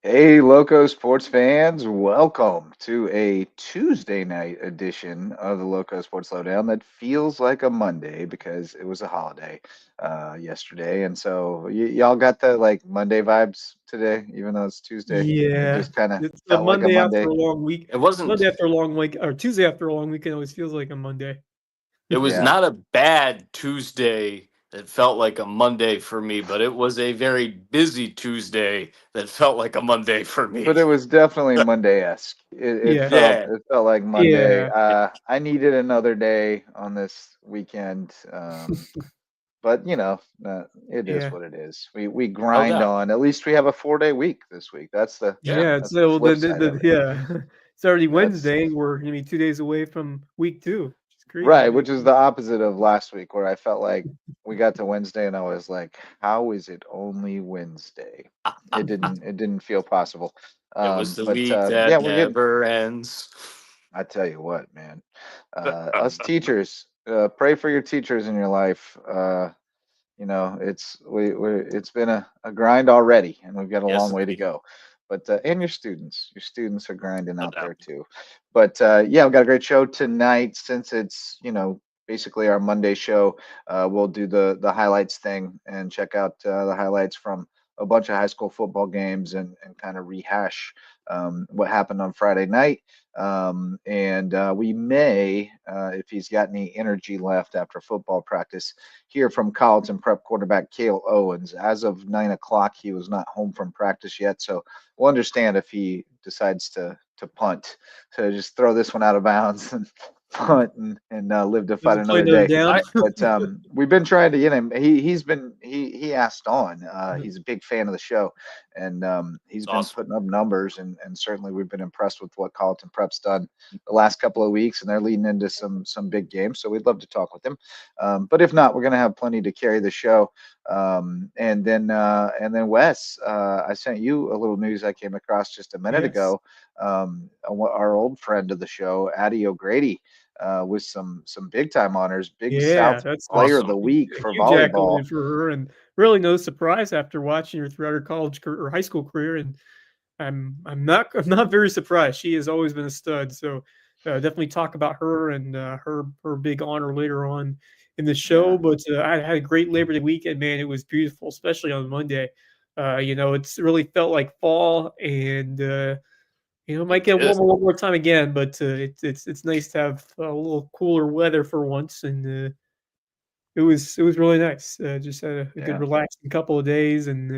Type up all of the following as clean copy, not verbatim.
Hey, Loco Sports fans, welcome to a Tuesday night edition of the Loco Sports Lowdown that feels like a Monday because it was a holiday yesterday. And so y'all got the like Monday vibes today, even though it's Tuesday. It Yeah, just kind of it's a felt like a Monday after Monday. a long week. It wasn't Monday after a long week, or Tuesday after a long weekend always feels like a Monday. it was Yeah. not a bad Tuesday that felt like a Monday for me, but it was a very busy Tuesday that felt like a Monday for But me. it was definitely Monday-esque. It Yeah, felt Yeah. it felt like Monday. yeah, I needed another day on this weekend. But it is yeah, what it is. We No grind doubt. on. At least we have a 4-day week this week. That's the Yeah. yeah. that's the So flip side of it. yeah, it's already That's Wednesday. We're gonna be 2 days away from week two. It's right, crazy. which is the opposite of last week, where I felt like we got to Wednesday and I was like, how is it only Wednesday? It didn't feel possible. It was the But week yeah, that we're getting. never ends. I tell you what, man. Us teachers, pray for your teachers in your life. It's been a grind already, and we've got a Yes, long way to indeed. go. But and your students are grinding No out doubt. there too. But yeah, we've got a great show tonight. Since it's basically our Monday show, we'll do the highlights thing and check out the highlights from a bunch of high school football games and kind of rehash what happened on Friday night. And we may, if he's got any energy left after football practice, hear from Colleton Prep quarterback Cale Owens. As of 9 o'clock, he was not home from practice yet, so we'll understand if he decides to punt, to just throw this one out of bounds and punt and live to fight Doesn't play another Notre day. Dame. I But we've been trying to get him. He asked on. He's a big fan of the show, and he's it's been awesome. putting up numbers, and certainly we've been impressed with what Colleton Prep's done the last couple of weeks, and they're leading into some big games. So we'd love to talk with him. But if not, we're going to have plenty to carry the show. And then Wes, I sent you a little news I came across just a minute Yes. ago. Our old friend of the show, Addie O'Grady, with some big time honors, Big Yeah, South that's Player of Awesome. the Week a for huge volleyball. accolade for her, and really no surprise after watching her throughout her college career or high school career. And I'm not very surprised. She has always been a stud. So definitely talk about her and her big honor later on in the show. Yeah, But I had a great Labor Day weekend, man. It was beautiful, especially on Monday. It's really felt like fall, and it might It get did. warmer one more time again. But it's nice to have a little cooler weather for once, and it was really nice. Just had a good yeah. relaxing couple of days, and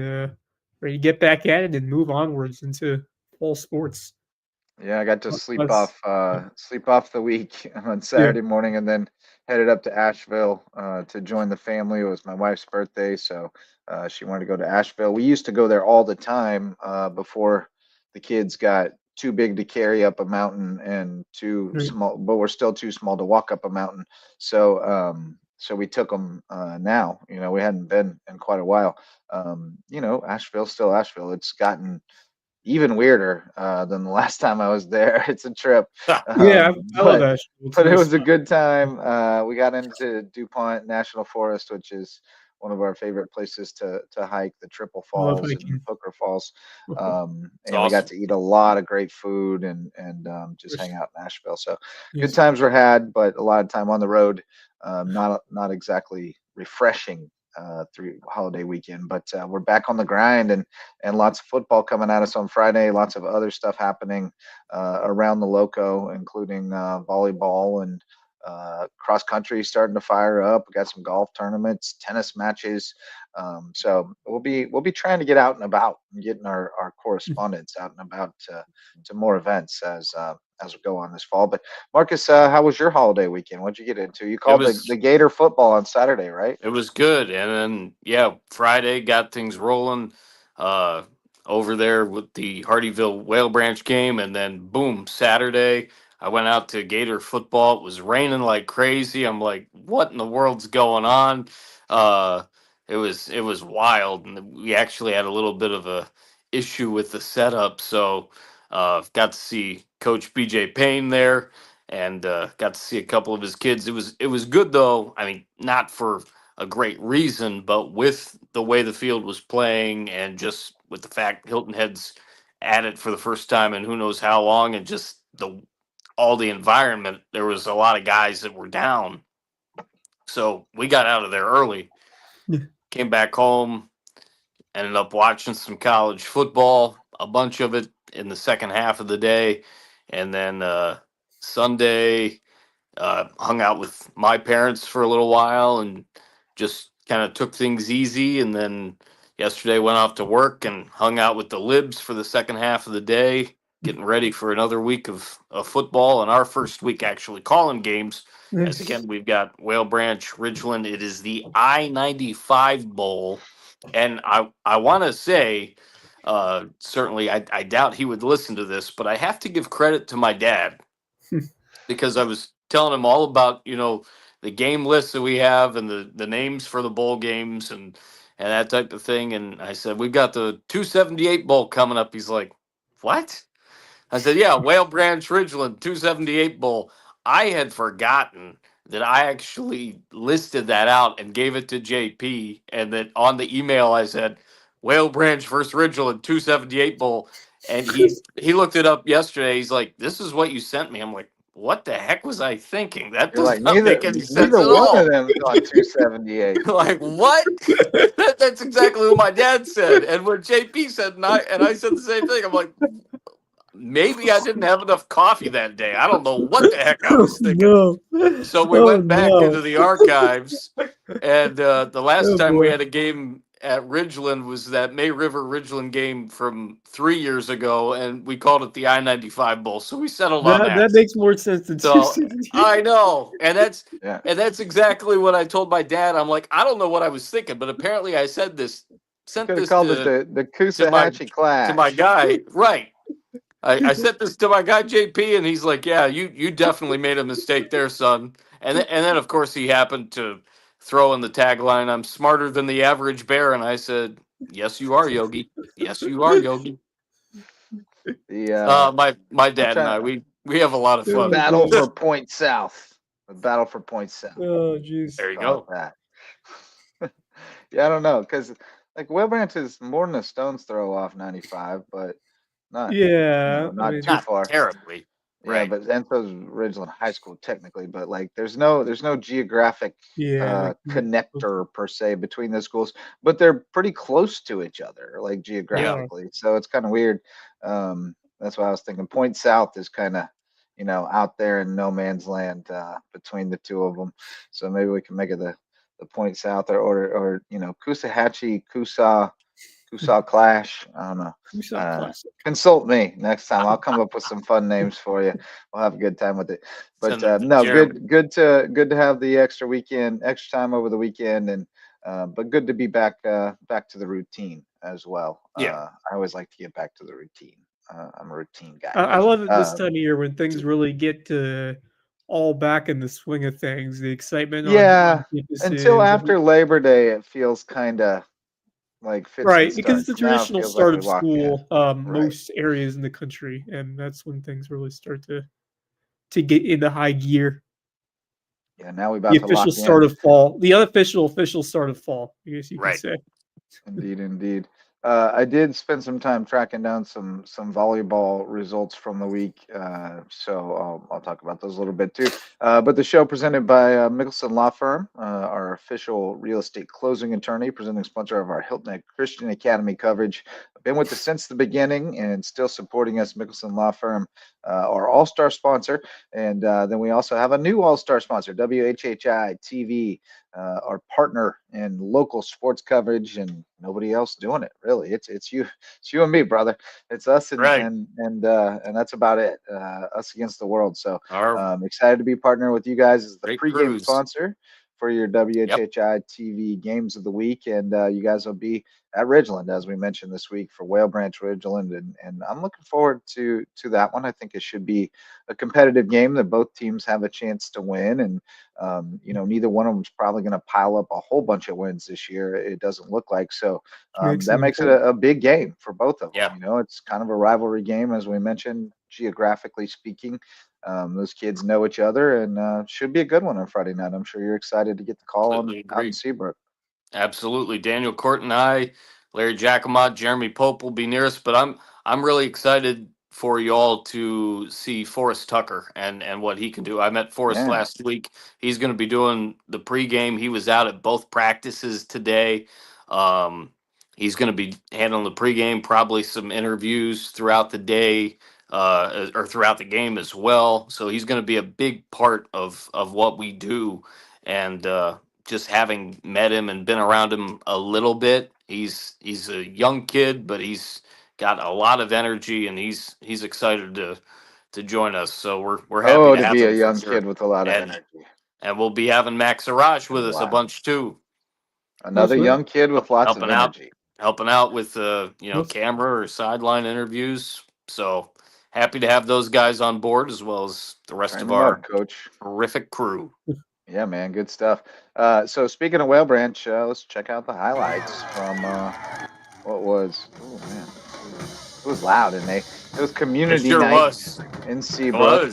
ready to get back at it and move onwards into fall sports. Yeah, I got to sleep Us, off sleep off the week on yeah, Saturday morning and then headed up to Asheville to join the family. It was my wife's birthday, so she wanted to go to Asheville. We used to go there all the time before the kids got too big to carry up a mountain and too right. small, but we're still too small to walk up a mountain. So we took them now. We hadn't been in quite a while. Asheville's still Asheville. It's gotten even weirder than the last time I was there. It's a trip, Yeah, I love but Asheville. It's a but it nice was a spot. good time. We got into DuPont National Forest, which is one of our favorite places to hike, the Triple I love Falls and hiking. Hooker Falls, It's and we got awesome. to eat a lot of great food and just hang Wish- out in Nashville. So good Nice. times were had, but a lot of time on the road, not exactly refreshing through holiday weekend. But we're back on the grind and lots of football coming at us on Friday. Lots of other stuff happening around the Loco, including volleyball and cross country starting to fire up. We got some golf tournaments, tennis matches. So we'll be trying to get out and about and getting our correspondence out and about to more events as we go on this fall. But Marcus, how was your holiday weekend? What'd you get into? You It called the was Gator football on Saturday, right? it was good. And then yeah, Friday got things rolling uh over there with the Hardyville Whale Branch game, and then boom, Saturday I went out to Gator football. It was raining like crazy. I'm like, what in the world's going on? Uh it was wild, and we actually had a little bit of a issue with the setup. So got to see Coach BJ Payne there, and got to see a couple of his kids. It was good though. I mean, not for a great reason, but with the way the field was playing and just with the fact Hilton Head's at it for the first time in who knows how long, and just all the environment. There was a lot of guys that were down, so we got out of there early. Yeah. Came back home, ended up watching some college football, a bunch of it in the second half of the day, and then Sunday hung out with my parents for a little while and just kind of took things easy. And then yesterday went off to work and hung out with the Libs for the second half of the day, getting ready for another week of football and our first week actually calling games. As again, we've got Whale Branch, Ridgeland. It is the I-95 Bowl. And I want to say, certainly, I doubt he would listen to this, but I have to give credit to my dad because I was telling him all about, the game lists that we have and the names for the bowl games and that type of thing. And I said, we've got the 278 Bowl coming up. He's like, what? I said, yeah, Whale Branch Ridgeland 278 Bowl. I had forgotten that I actually listed that out and gave it to JP, and that on the email I said Whale Branch versus Ridgeland 278 Bowl. And he looked it up yesterday. He's like, this is what you sent me. I'm like, what the heck was I thinking? That You're does like, not neither make any sense neither at one all. of them is on 278. Like, what? That's exactly what my dad said. And when JP said, and I said the same thing, I'm like, maybe I didn't have enough coffee that day. I don't know what the heck I was thinking. No. So we Oh, went back no. into the archives, and the last Oh, time we boy. had a game at Ridgeland was that May River Ridgeland game from 3 years ago, and we called it the I-95 Bowl. So we settled on that. That makes more sense than So 278. I know, and Yeah. that's exactly what I told my dad. I'm like, I don't know what I was thinking, but apparently I sent Could this have called it the Kusahatchee Clash. to my guy, right? I sent this to my guy JP, and he's like, "Yeah, you definitely made a mistake there, son." And then of course he happened to throw in the tagline, "I'm smarter than the average bear," and I said, "Yes, you are, Yogi. Yes, you are, Yogi." The My dad and I, we have a lot of fun. battle for Point South. The battle for Point South. Oh, jeez. There you Call go. it that. Yeah, I don't know, because like Whale Branch is more than a stone's throw off 95, but not Yeah. not I mean, too Not far. terribly, Yeah, right? but and so's Ridgeland High School technically, but like there's no geographic yeah. connector per se between the schools, but they're pretty close to each other, like geographically. So it's kind of weird. That's why I was thinking Point South is kind of, out there in no man's land between the two of them. So maybe we can make it the Point South or Kusahatchee, Kusaw Clash. I don't know. Classic. Consult me next time. I'll come up with some fun names for you. We'll have a good time with it. But Send it to no, Jeremy. good to have the extra time over the weekend, and but good to be back to the routine as well. Yeah. I always like to get back to the routine. I'm a routine guy. I love it this Um, time of year when things really get to all back in the swing of things. The excitement Yeah, on campuses. until after Labor Day, it feels kind of like fits and Right, because starts. it's the Now it traditional feels like start we of locked in. school, Right. most areas in the country, and that's when things really start to get into high gear. Yeah, now we The about to official lock start in. of fall, the unofficial start of fall, I guess you could Right. say. Indeed. I did spend some time tracking down some volleyball results from the week, so I'll talk about those a little bit too. But the show presented by Mikkelson Law Firm, our official real estate closing attorney, presenting sponsor of our Hilton Head Christian Academy coverage. I've been with us since the beginning and still supporting us. Mikkelson Law Firm, our all-star sponsor, and then we also have a new all-star sponsor, WHHI TV. Our partner in local sports coverage, and nobody else doing it really. It's you and me, brother. It's us and Right. and that's about it. Us against the world. So Our excited to be partnering with you guys as the great pregame cruise. sponsor for your WHHI TV games of the week, and you guys will be at Ridgeland as we mentioned this week for Whale Branch Ridgeland, and I'm looking forward to that one. I think it should be a competitive game that both teams have a chance to win, and neither one of them is probably going to pile up a whole bunch of wins this year. It doesn't look like so. That makes it a big game for both of them. Yeah. It's kind of a rivalry game, as we mentioned, geographically speaking. Those kids know each other, and should be a good one on Friday night. I'm sure you're excited to get the call out in Agree. Seabrook. Absolutely. Daniel Court and I, Larry Jacomot, Jeremy Pope will be near us, but I'm I'm really excited for y'all to see Forrest Tucker and what he can do. I met Forrest Yeah. last week. He's going to be doing the pregame. He was out at both practices today. He's going to be handling the pregame, probably some interviews throughout the day or throughout the game as well. So he's going to be a big part of what we do. And just having met him and been around him a little bit, he's a young kid, but he's got a lot of energy and he's excited to join us. So we're happy Oh, to to have be a him for young sure. kid with a lot of And energy. we'll be having Max Araj with us a Wow. bunch too, Another sweet. young kid with lots of helping out energy. with Yes. camera or sideline interviews. So happy to have those guys on board as well as the rest Train of them up, our coach. terrific crew. Yeah, man, good stuff. So speaking of Whale Branch, let's check out the highlights from what was. Oh man, it was loud, and it was It community sure night was. in It Seabrook. was.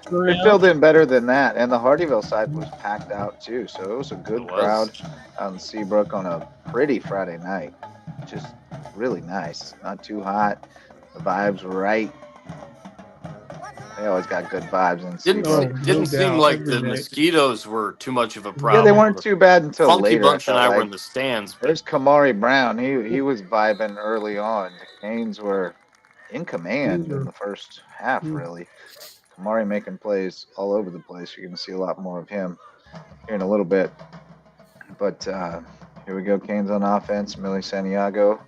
They filled in better than that, and the Hardyville side was packed out too. So it was a It good was. crowd out in Seabrook on a pretty Friday night. Just really nice, not too hot. The vibes were right. They always got good vibes in Seabrook. Didn't seem doubt, like every the night. mosquitoes were too much of a Yeah, they problem. weren't too bad until Funky later. I Bunch and felt I were like in the stands, but there's Kamari Brown. He was vibing early on. The Canes were in command in the first half, really. Kamari making plays all over the place. You're going to see a lot more of him here in a little bit. But here we go. Canes on offense. Millie Santiago.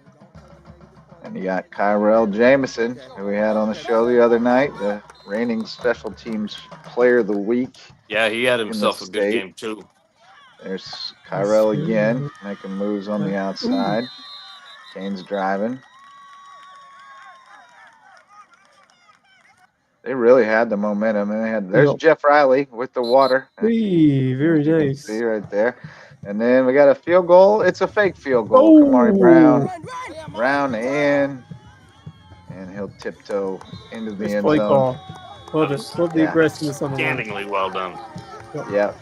And you got Kyrell Jameson, who we had on the show the other night, the reigning special teams player of the week yeah, he had in the himself a good state. game too. There's Kyrell again, making moves on the outside. Canes driving. They really had the momentum, and there's Jeff Riley with the water. Hey, very As you can nice. see right there. And then we got a field goal. It's a fake field goal. Kamari Brown, round in, and he'll tiptoe into the Nice end play zone. call. Love it. Love the Yeah. aggressiveness on the line. Outstandingly well done. Yeah.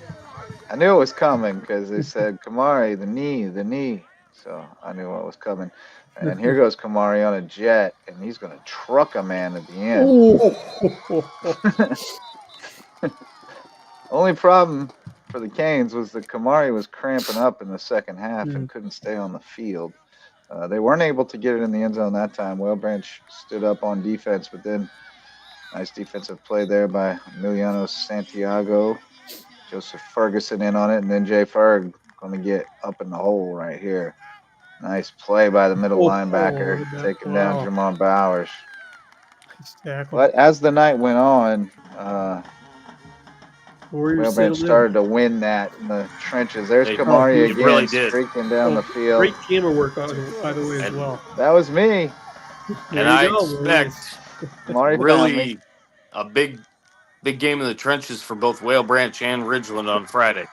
I knew it was coming because they said, Kamari, the knee. So I knew what was coming. And here goes Kamari on a jet, and he's going to truck a man at the end. Only problem for the Canes was that Kamari was cramping up in the second half and couldn't stay on the field. They weren't able to get it in the end zone that time. Whale Branch stood up on defense, but then nice defensive play there by Emiliano Santiago. Joseph Ferguson in on it, and then Jay Ferg going to get up in the hole right here. Nice play by the middle linebacker, taking down Jamon Bowers. But as the night went on, Whale Branch started to win that in the trenches. There's Kamari again, really did. streaking down the field. Great camera work, by the way, as well. That was me. And I expect really a big game in the trenches for both Whale Branch and Ridgeland on Friday.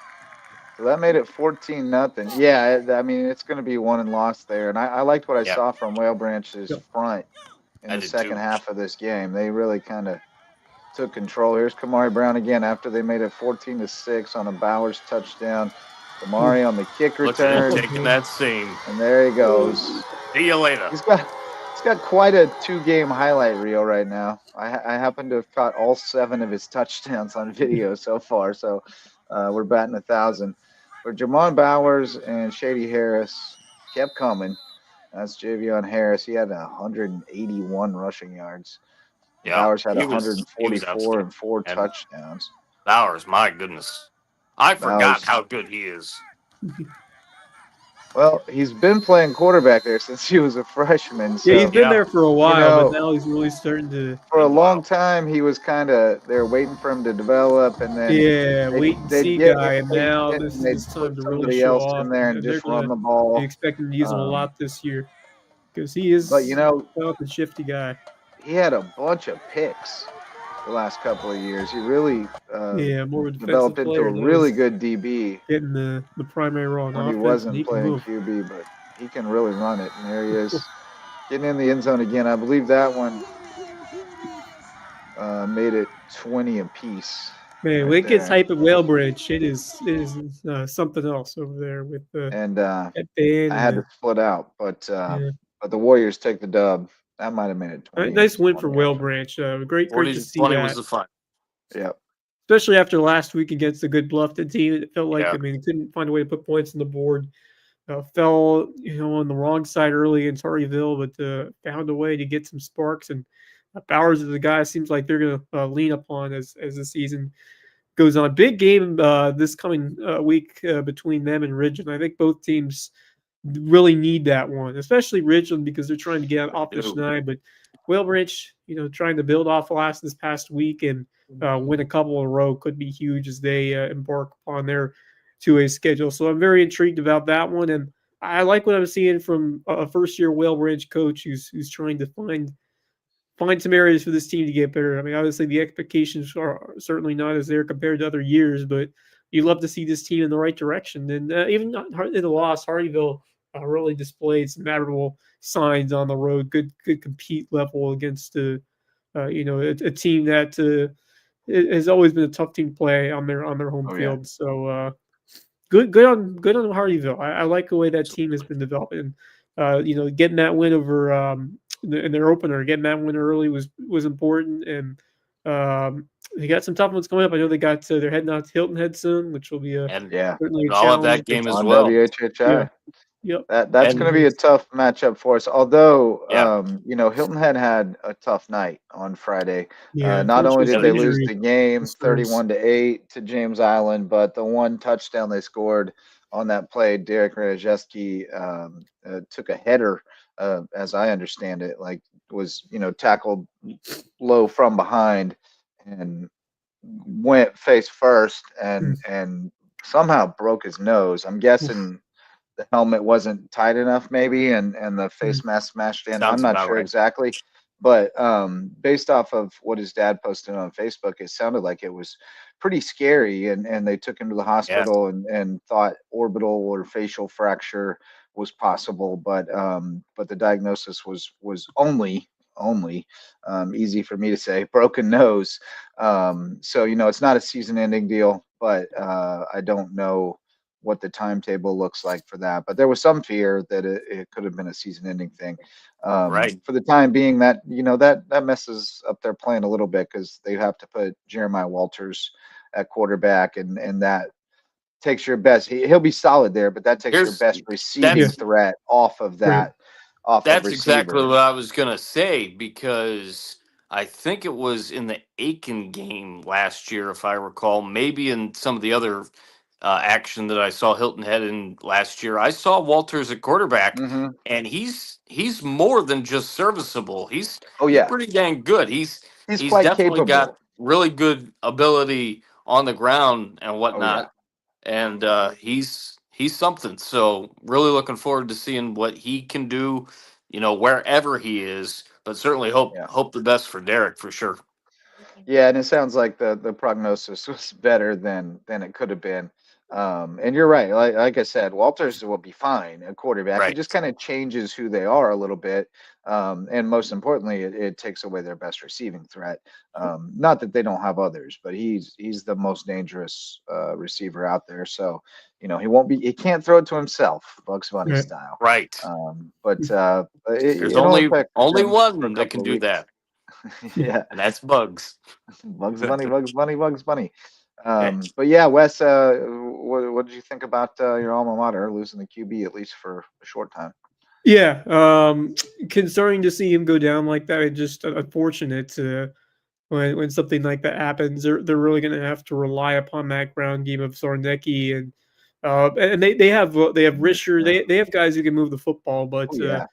So that made it 14-0. Yeah, I mean, it's going to be won and lost there. And I liked what I saw from Whale Branch's front in the second half of this game. They really kind of took control. Here's Kamari Brown again after they made it 14-6 on a Bowers touchdown. Kamari on the kick return. Taking that seam. And there he goes. See you later. He's got quite a 2-game highlight reel right now. I happen to have caught all 7 of his touchdowns on video so far. So we're batting 1,000. But Jamon Bowers and Shady Harris kept coming. That's Javion Harris. He had 181 rushing yards. Yeah, Bowers had he was 144 and 4 touchdowns. Bowers, my goodness. I forgot how good he is. Well, he's been playing quarterback there since he was a freshman. So, yeah, he's been there for a while, but now he's really starting to. For a long time, he was kind of they're waiting for him to develop, and then wait and see guy. And now this is time to really show off. In there and just run the ball. They expect him to use him a lot this year because he is. But a shifty guy. He had a bunch of picks the last couple of years. He really more developed into a really good DB. Getting the primary role on when offense. He wasn't playing QB, but he can really run it. And there he is, getting in the end zone again. I believe that one made it 20 apiece. Man, when it gets hype at Whale Branch, it is something else over there with the I had to split out, but the Warriors take the dub That might have made it 28 Nice to win for 20 Whale after. Branch. Great 40 to to see 20 was that. the final. Yep. Especially after last week against the Good Bluffton team. It felt like, Yeah. I mean, couldn't find a way to put points on the board. Fell, on the wrong side early in Tarryville, but found a way to get some sparks. And Bowers is the guy seems like they're going to lean upon as the season goes on. Big game this coming week between them and Ridgeland. I think both teams really need that one, especially Ridgeland because they're trying to get off the do. schneid. But Whale Branch, trying to build off this past week and win a couple in a row could be huge as they embark upon their 2A schedule. So I'm very intrigued about that one, and I like what I'm seeing from a first-year Whale Branch coach who's trying to find some areas for this team to get better. I mean, obviously the expectations are certainly not as there compared to other years, but you love to see this team in the right direction. And even not in the loss, Hardyville really displayed some admirable signs on the road. Good compete level against a team that has always been a tough team to play on their home Oh, yeah. field. So good on Hardyville. I like the way that team has been developing. Getting that win over in their opener, getting that win early was important, and they got some tough ones coming up. I know they got they're heading out to Hilton Head soon, which will be And Yeah. certainly a I'll have challenge. that game as On well. WHHI. Yeah. Yep. That's going to be a And tough matchup for us. Although, yeah, Hilton Head had a tough night on Friday. Yeah. Not only Unfortunately, did some they lose injury the game concerns. 31-8 to James Island, but the one touchdown they scored on that play, Derek Rajewski took a header, as I understand it, like was tackled low from behind and went face first Mm. and somehow broke his nose. I'm Oof. guessing the helmet wasn't tight enough maybe and the Mm. face mask smashed in. I'm sounds not about sure right. exactly, but based off of what his dad posted on Facebook, it sounded like it was pretty scary, and they took him to the Yeah, hospital and thought orbital or facial fracture was possible, but the diagnosis was only easy for me to say, broken nose. So it's not a season ending deal, but I don't know what the timetable looks like for that. But there was some fear that it could have been a season-ending thing. right. For the time being, that messes up their plan a little bit because they have to put Jeremiah Walters at quarterback, and that takes your best. He'll be solid there, but that takes your Here's best Yeah. receiving that's threat off of Right. exactly receiver. what I was gonna say because I think it was in the Aiken game last year, if I recall, maybe in some of the other action that I saw Hilton Head in last year. I saw Walters at quarterback, Hmm. and he's more than just serviceable. Oh He's yeah, pretty dang good. he's He's quite definitely got capable. really good ability on the ground and Oh yeah, whatnot, and he's something. So really looking forward to seeing what he can do, wherever he is. But certainly yeah. hope the best for Derek for sure. Yeah, and it sounds like the prognosis was better than it could have been. And you're right. Like I said, Walters will be fine at quarterback. It Right, just kind of changes who they are a little bit. And most importantly, it takes away their best receiving threat. Not that they don't have others, but he's the most dangerous receiver out there. So, he can't throw it to himself, Bugs Bunny Right. style. right. But There's it'll only affect only them for a one that couple can of do weeks. that, Yeah. and that's Bugs. Bugs Bunny, Bugs Bunny, Bugs Bunny. Hey, But yeah, Wes, what did you think about your alma mater losing the QB at least for a short time? Yeah. Concerning to see him go down like that. It's just unfortunate when something like that happens. They're really going to have to rely upon that ground game of Zornecki and they have Risher. Yeah. They have guys who can move the football, Oh but yeah,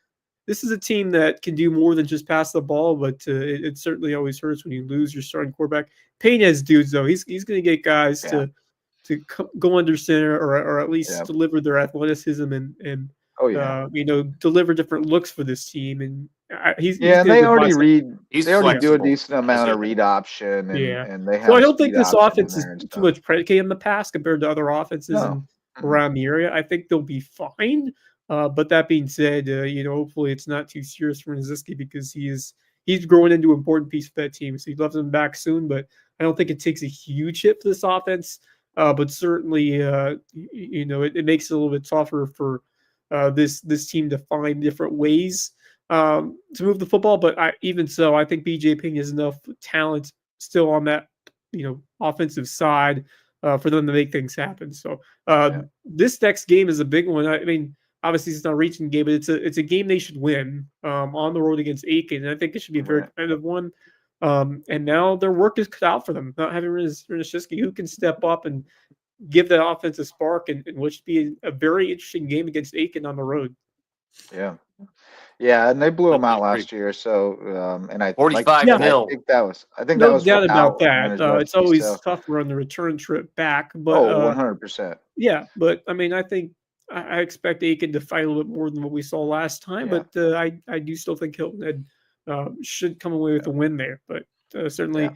this is a team that can do more than just pass the ball, but it certainly always hurts when you lose your starting quarterback. Payne has dudes though. He's going to get guys yeah, to go under center or at least yeah. deliver their athleticism and Oh yeah, deliver different looks for this team. And he's yeah. And going to divide. he's they already do a flexible decent as amount of it. read option, and Yeah. and they So I have don't think speed this option in offense is there and too stuff. much predicated on the pass compared to other offenses No. and Mm-mm. around the area. I think they'll be fine. But that being said, hopefully it's not too serious for Naziski because he's growing into an important piece of that team. So he loves him back soon, but I don't think it takes a huge hit for this offense. But certainly, it makes it a little bit tougher for this team to find different ways to move the football. But even so, I think BJ Ping has enough talent still on that offensive side for them to make things happen. So this next game is a big one. I mean, obviously it's not a reaching game, but it's a game they should win on the road against Aiken. And I think it should be a very competitive one. And now their work is cut out for them. Not having Renishevsky, who can step up and give that offense a spark, and which would be a very interesting game against Aiken on the road. Yeah. Yeah, and they blew them out last year. So, and I 45-0. I think no that was doubt about without that. It's always tougher on the return trip back, but 100%. Yeah, but I mean, I think I expect Aiken to fight a little bit more than what we saw last time. Yeah. But I do still think Hilton Head should come away with a win there. But certainly,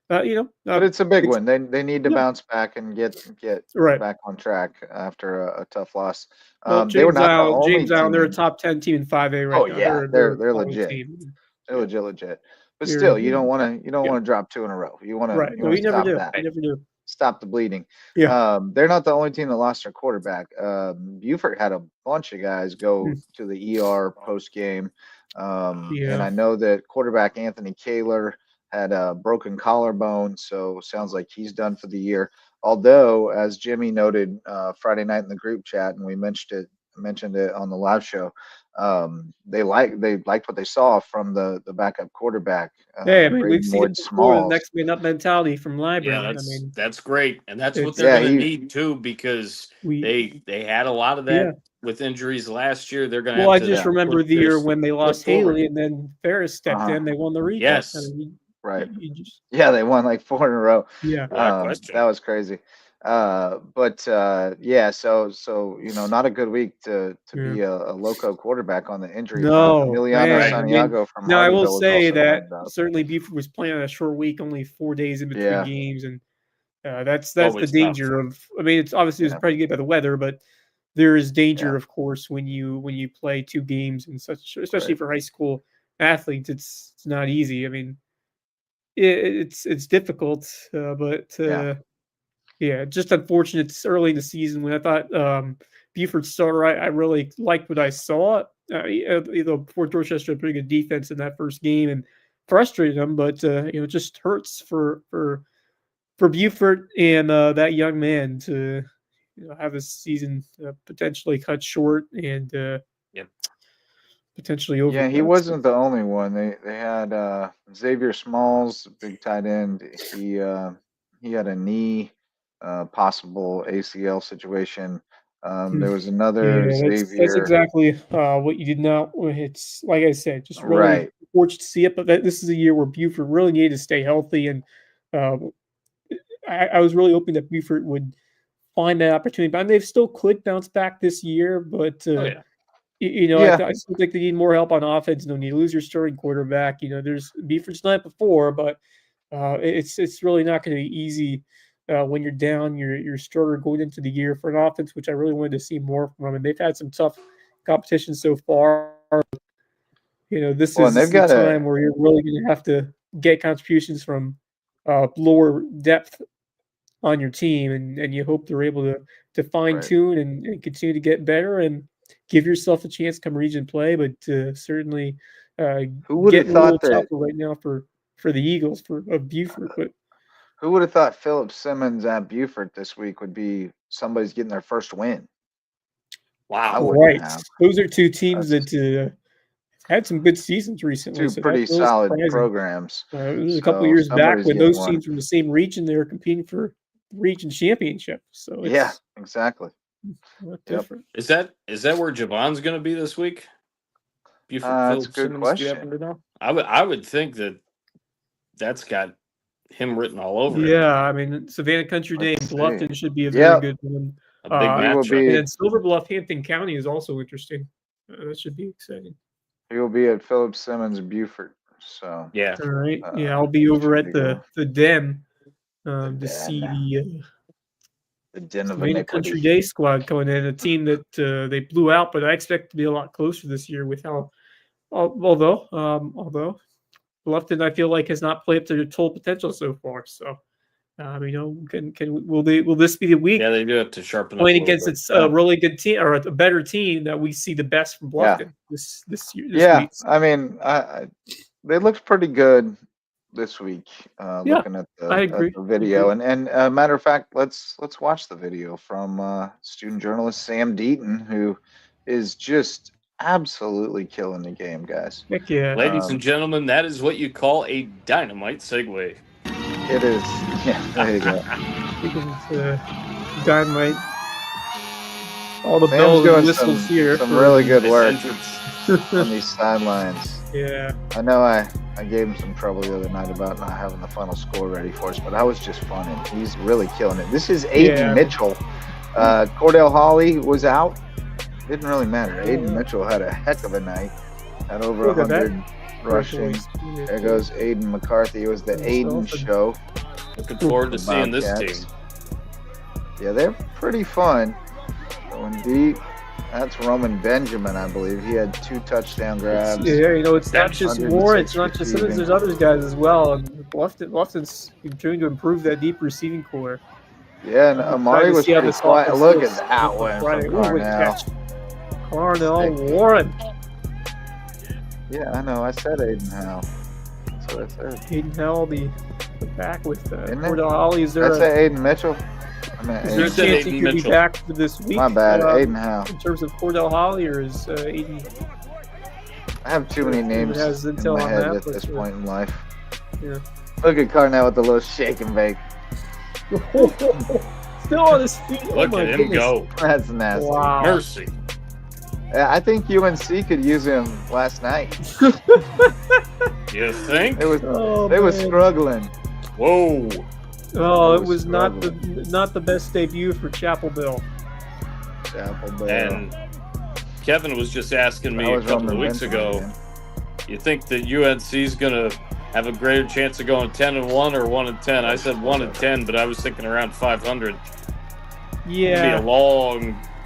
but it's a big win. They need to bounce back and get back on track after a tough loss. Well, they were not the only James Island, team. they're a top 10 team in 5A right now. Oh yeah, they're legit. Team. They're legit. But still, you don't want to drop 2 in a row. You want to You stop never do. that. You never do. Stop the bleeding. Yeah. They're not the only team that lost their quarterback. Buford had a bunch of guys go to the ER post game. And I know that quarterback Anthony Kaler had a broken collarbone, so sounds like he's done for the year. Although, as Jimmy noted Friday night in the group chat, and we mentioned it on the live show, they liked what they saw from the backup quarterback. I mean, we've seen it before, the next man up mentality from Library. Yeah, that's great, and that's what they're going to need too, because they had a lot of that with injuries last year. They're going to. Well, I just remember the year when they lost Haley, and then Ferris stepped in. They won the region. Yes. Right. They won like 4 in a row. Yeah. That was crazy. So not a good week to be a Lowco quarterback on the injury. No, Emiliano Santiago from I will say that certainly Buford was playing on a short week, only 4 days in between games, and that's the danger of. I mean, it's obviously it was pretty good by the weather, but there is danger, of course, when you play 2 games and such, especially for high school athletes. It's not easy. I mean, it's difficult, but just unfortunate. It's early in the season when I thought Buford starter. I really liked what I saw. Before Dorchester had pretty good defense in that first game and frustrated them, but it just hurts for Buford and that young man to have his season potentially cut short and potentially over. Yeah, he wasn't the only one. They had Xavier Smalls, big tight end. He had a knee possible ACL situation. There was another Xavier. That's exactly what you did not. It's like I said, just really fortunate to see it. But this is a year where Buford really needed to stay healthy, and I was really hoping that Buford would find that opportunity. But they've still could bounce back this year, but. I still think they need more help on offense. No need to lose your starting quarterback. There's Buford's done it before, but it's really not going to be easy when you're down your starter going into the year for an offense, which I really wanted to see more from them. And they've had some tough competition so far. This is the time where you're really going to have to get contributions from lower depth on your team, and you hope they're able to fine tune and continue to get better and give yourself a chance come region play, but certainly getting a little tougher right now for the Eagles of Buford. But who would have thought Philip Simmons at Buford this week would be somebody's getting their first win? Wow! Right, those are 2 teams that had some good seasons recently. 2 pretty solid programs. It was a couple of years back when those teams from the same region, they were competing for region championship. So exactly. Different. Is that where Javon's going to be this week? That's a good question. Do you happen to know? I would think that's got him written all over it. Yeah, I mean, Savannah Country Day in Bluffton should be a very good one. A big matchup. And Silver Bluff, Hampton County is also interesting. That should be exciting. He will be at Philip Simmons Buford. So all right. I'll be over at the Den to see the Den of Savannah Country Day squad coming in, a team that they blew out, but I expect to be a lot closer this year with how, although Bluffton I feel like has not played up to their full potential so far. So Will this be the week? Yeah, they do have to sharpen up a Playing little against bit. its really good team or a better team that we see the best from Bluffton this week. I mean, they looked pretty good this week. Yeah, Looking at I agree. the video, and matter of fact, let's watch the video from student journalist Sam Deaton, who is just absolutely killing the game, guys. Heck yeah. Ladies and gentlemen, that is what you call a dynamite segue. It is. Yeah, there you go. Dynamite. All the Sam's bells doing and whistles here. some really good work Entrance. on these sidelines. Yeah. I know I gave him some trouble the other night about not having the final score ready for us, but I was just fun, and he's really killing it. This is Aiden Mitchell. Cordell Hawley was out. Didn't really matter. Aiden Mitchell had a heck of a night. Had over 100 rushing. There goes Aiden McCarthy. It was the Aiden show. Looking forward to seeing this team. Yeah, they're pretty fun. Going deep. That's Roman Benjamin, I believe. He had 2 touchdown grabs. Yeah, it's not just Warren. It's not just Simmons. There's other guys as well. And Bluffton's trying to improve that deep receiving core. Yeah, and Amari was pretty quiet. Look at that one from Carnell Warren. Yeah, I know. I said Aiden Howe. That's what I said. Aiden Howe, the back with Cordell Hawley. Is there I say Aiden Mitchell? Is there a chance he could be back for this week? My bad, Aiden Howe. In terms of Cordell Hawley, or is Aiden? I have too many names in my head at this point in life. Yeah. Look at Carnell with the little shake and bake. Still on his feet. Look at him go. That's nasty. Wow. Mercy. I think UNC could use him last night. You think? They was struggling. Whoa. Oh, it was not the best debut for Chapel Bill. And Kevin was just asking me a couple of weeks ago, you think that UNC's going to have a greater chance of going 10-1 or 1-10? I said 1-10, but I was thinking around 500. Yeah. It'd be a long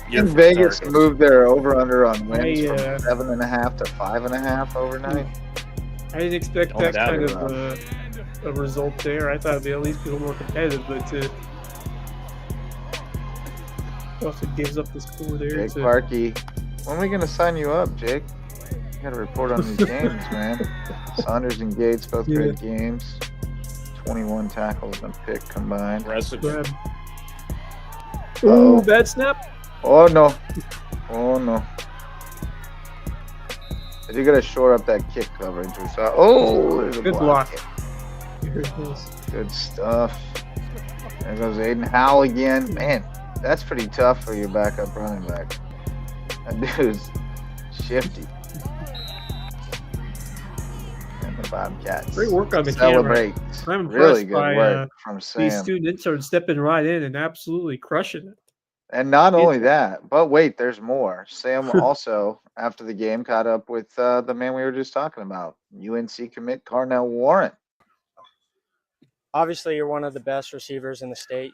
year. And Vegas moved their over/under on wins from 7.5 to 5.5 overnight. I didn't expect that kind of a result there. I thought it'd be at least a little more competitive, but also gives up the score there. Jake Parkey, when are we gonna sign you up, Jake? You gotta report on these games, man. Saunders and Gates, both great games. 21 tackles and a pick combined. Impressive. Ooh, bad snap. Oh no. Oh no. You gotta shore up that kick coverage. Oh, there's a good block. Good stuff. There goes Aiden Howell again. Man, that's pretty tough for your backup running back. That dude's shifty. And the Bobcats. Great work on the celebrate. Camera. I'm really good work from Sam. These student interns stepping right in and absolutely crushing it. And not only that, but wait, there's more. Sam also, after the game, caught up with the man we were just talking about, UNC commit Carnell Warren. Obviously, you're one of the best receivers in the state,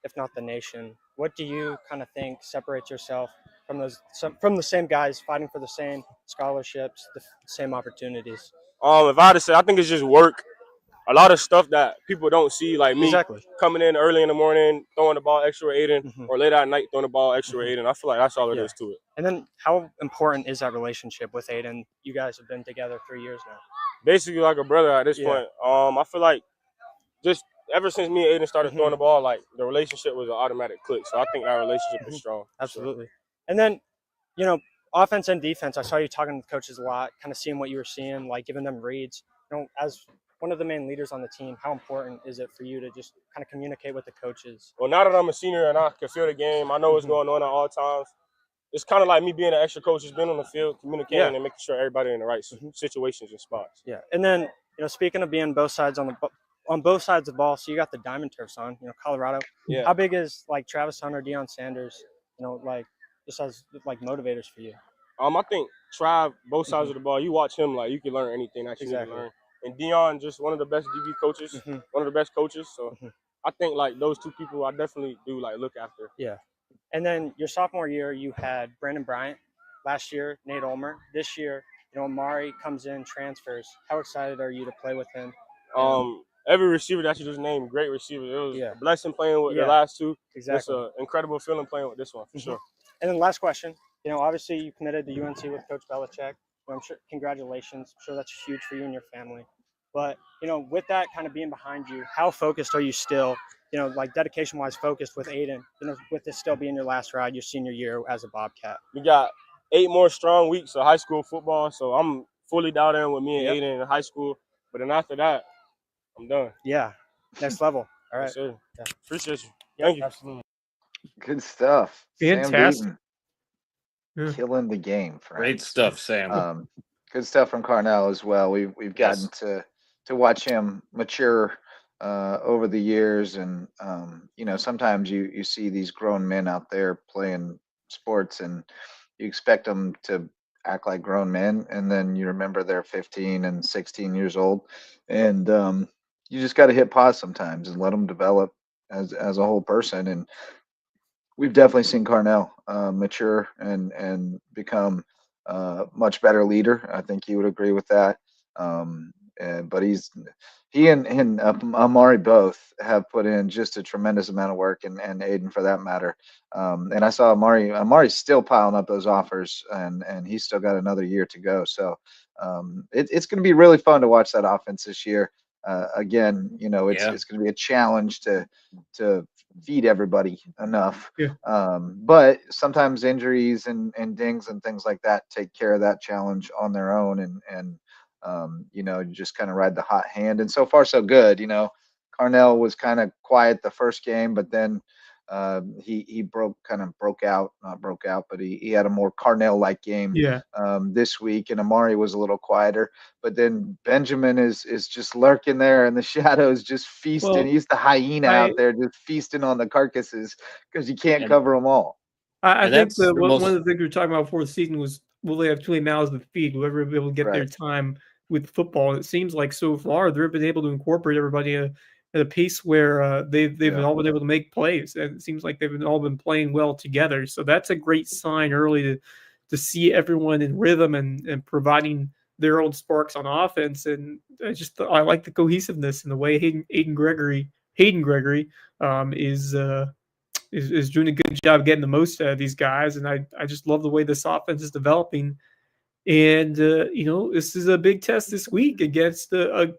if not the nation. What do you kind of think separates yourself from the same guys fighting for the same scholarships, the same opportunities? If I had to say, I think it's just work. A lot of stuff that people don't see, like me coming in early in the morning, throwing the ball extra with Aiden, or late at night throwing the ball extra with Aiden. I feel like that's all it is to it. And then how important is that relationship with Aiden? You guys have been together 3 years now. Basically like a brother at this point. I feel like just ever since me and Aiden started throwing the ball, like the relationship was an automatic click. So I think our relationship is strong. Absolutely. And then, offense and defense, I saw you talking with coaches a lot, kind of seeing what you were seeing, like giving them reads. As one of the main leaders on the team, how important is it for you to just kind of communicate with the coaches? Well, now that I'm a senior and I can feel the game, I know what's going on at all times. It's kind of like me being an extra coach, just being on the field, communicating and making sure everybody in the right situations and spots. Yeah. And then, speaking of being both sides on both sides of the ball, so you got the diamond turfs on, Colorado. Yeah. How big is like Travis Hunter, Deion Sanders, just as like motivators for you? I think Trav, both sides of the ball, you watch him, like you can learn anything that you need to learn. And Deion, just one of the best DB coaches, one of the best coaches. So I think like those two people I definitely do like look after. Yeah. And then your sophomore year, you had Brandon Bryant. Last year, Nate Ulmer. This year, Amari comes in, transfers. How excited are you to play with him? every receiver that you just named, great receivers. It was Yeah. a blessing playing with Yeah. the last two. Exactly. It's an incredible feeling playing with this one for sure. And then last question. Obviously you committed to UNC with Coach Belichick. I'm sure, congratulations. I'm sure that's huge for you and your family. But, with that kind of being behind you, how focused are you still, like dedication-wise focused with Aiden, with this still being your last ride, your senior year as a Bobcat? We got 8 more strong weeks of high school football, so I'm fully dialed in with me and Aiden in high school. But then after that, I'm done. Yeah. Next level. All right. Yes, sir. Yeah. Appreciate you. Yep, Thank you. absolutely. Good stuff. Sam Fantastic. Deaton, Yeah. killing the game, Great friends. stuff, Sam. Good stuff from Carnell as well. We've gotten to watch him mature over the years, and sometimes you see these grown men out there playing sports, and you expect them to act like grown men, and then you remember they're 15 and 16 years old, and you just got to hit pause sometimes and let them develop as a whole person. And we've definitely seen Carnell mature and become a much better leader. I think you would agree with that. But he and Amari both have put in just a tremendous amount of work, and Aiden for that matter. And I saw Amari's still piling up those offers, and he's still got another year to go. So it's going to be really fun to watch that offense this year. Again, it's going to be a challenge to feed everybody enough. Yeah. But sometimes injuries and dings and things like that take care of that challenge on their own, and you just kind of ride the hot hand. And so far so good. Carnell was kind of quiet the first game, but then he broke out, not broke out, but he had a more Carnell-like game this week, and Amari was a little quieter. But then Benjamin is just lurking there in the shadows, just feasting. Well, He's the hyena out there, just feasting on the carcasses because you can't cover them all. I think one of the things we were talking about before the season was, will they have too many mouths to feed? Will everybody be able to get their time with football? And it seems like so far they've been able to incorporate everybody at a pace where they've all been able to make plays, and it seems like they've all been playing well together. So that's a great sign early to see everyone in rhythm and providing their own sparks on offense. And I like the cohesiveness and the way Hayden Gregory is doing a good job getting the most out of these guys. And I just love the way this offense is developing. And, this is a big test this week against a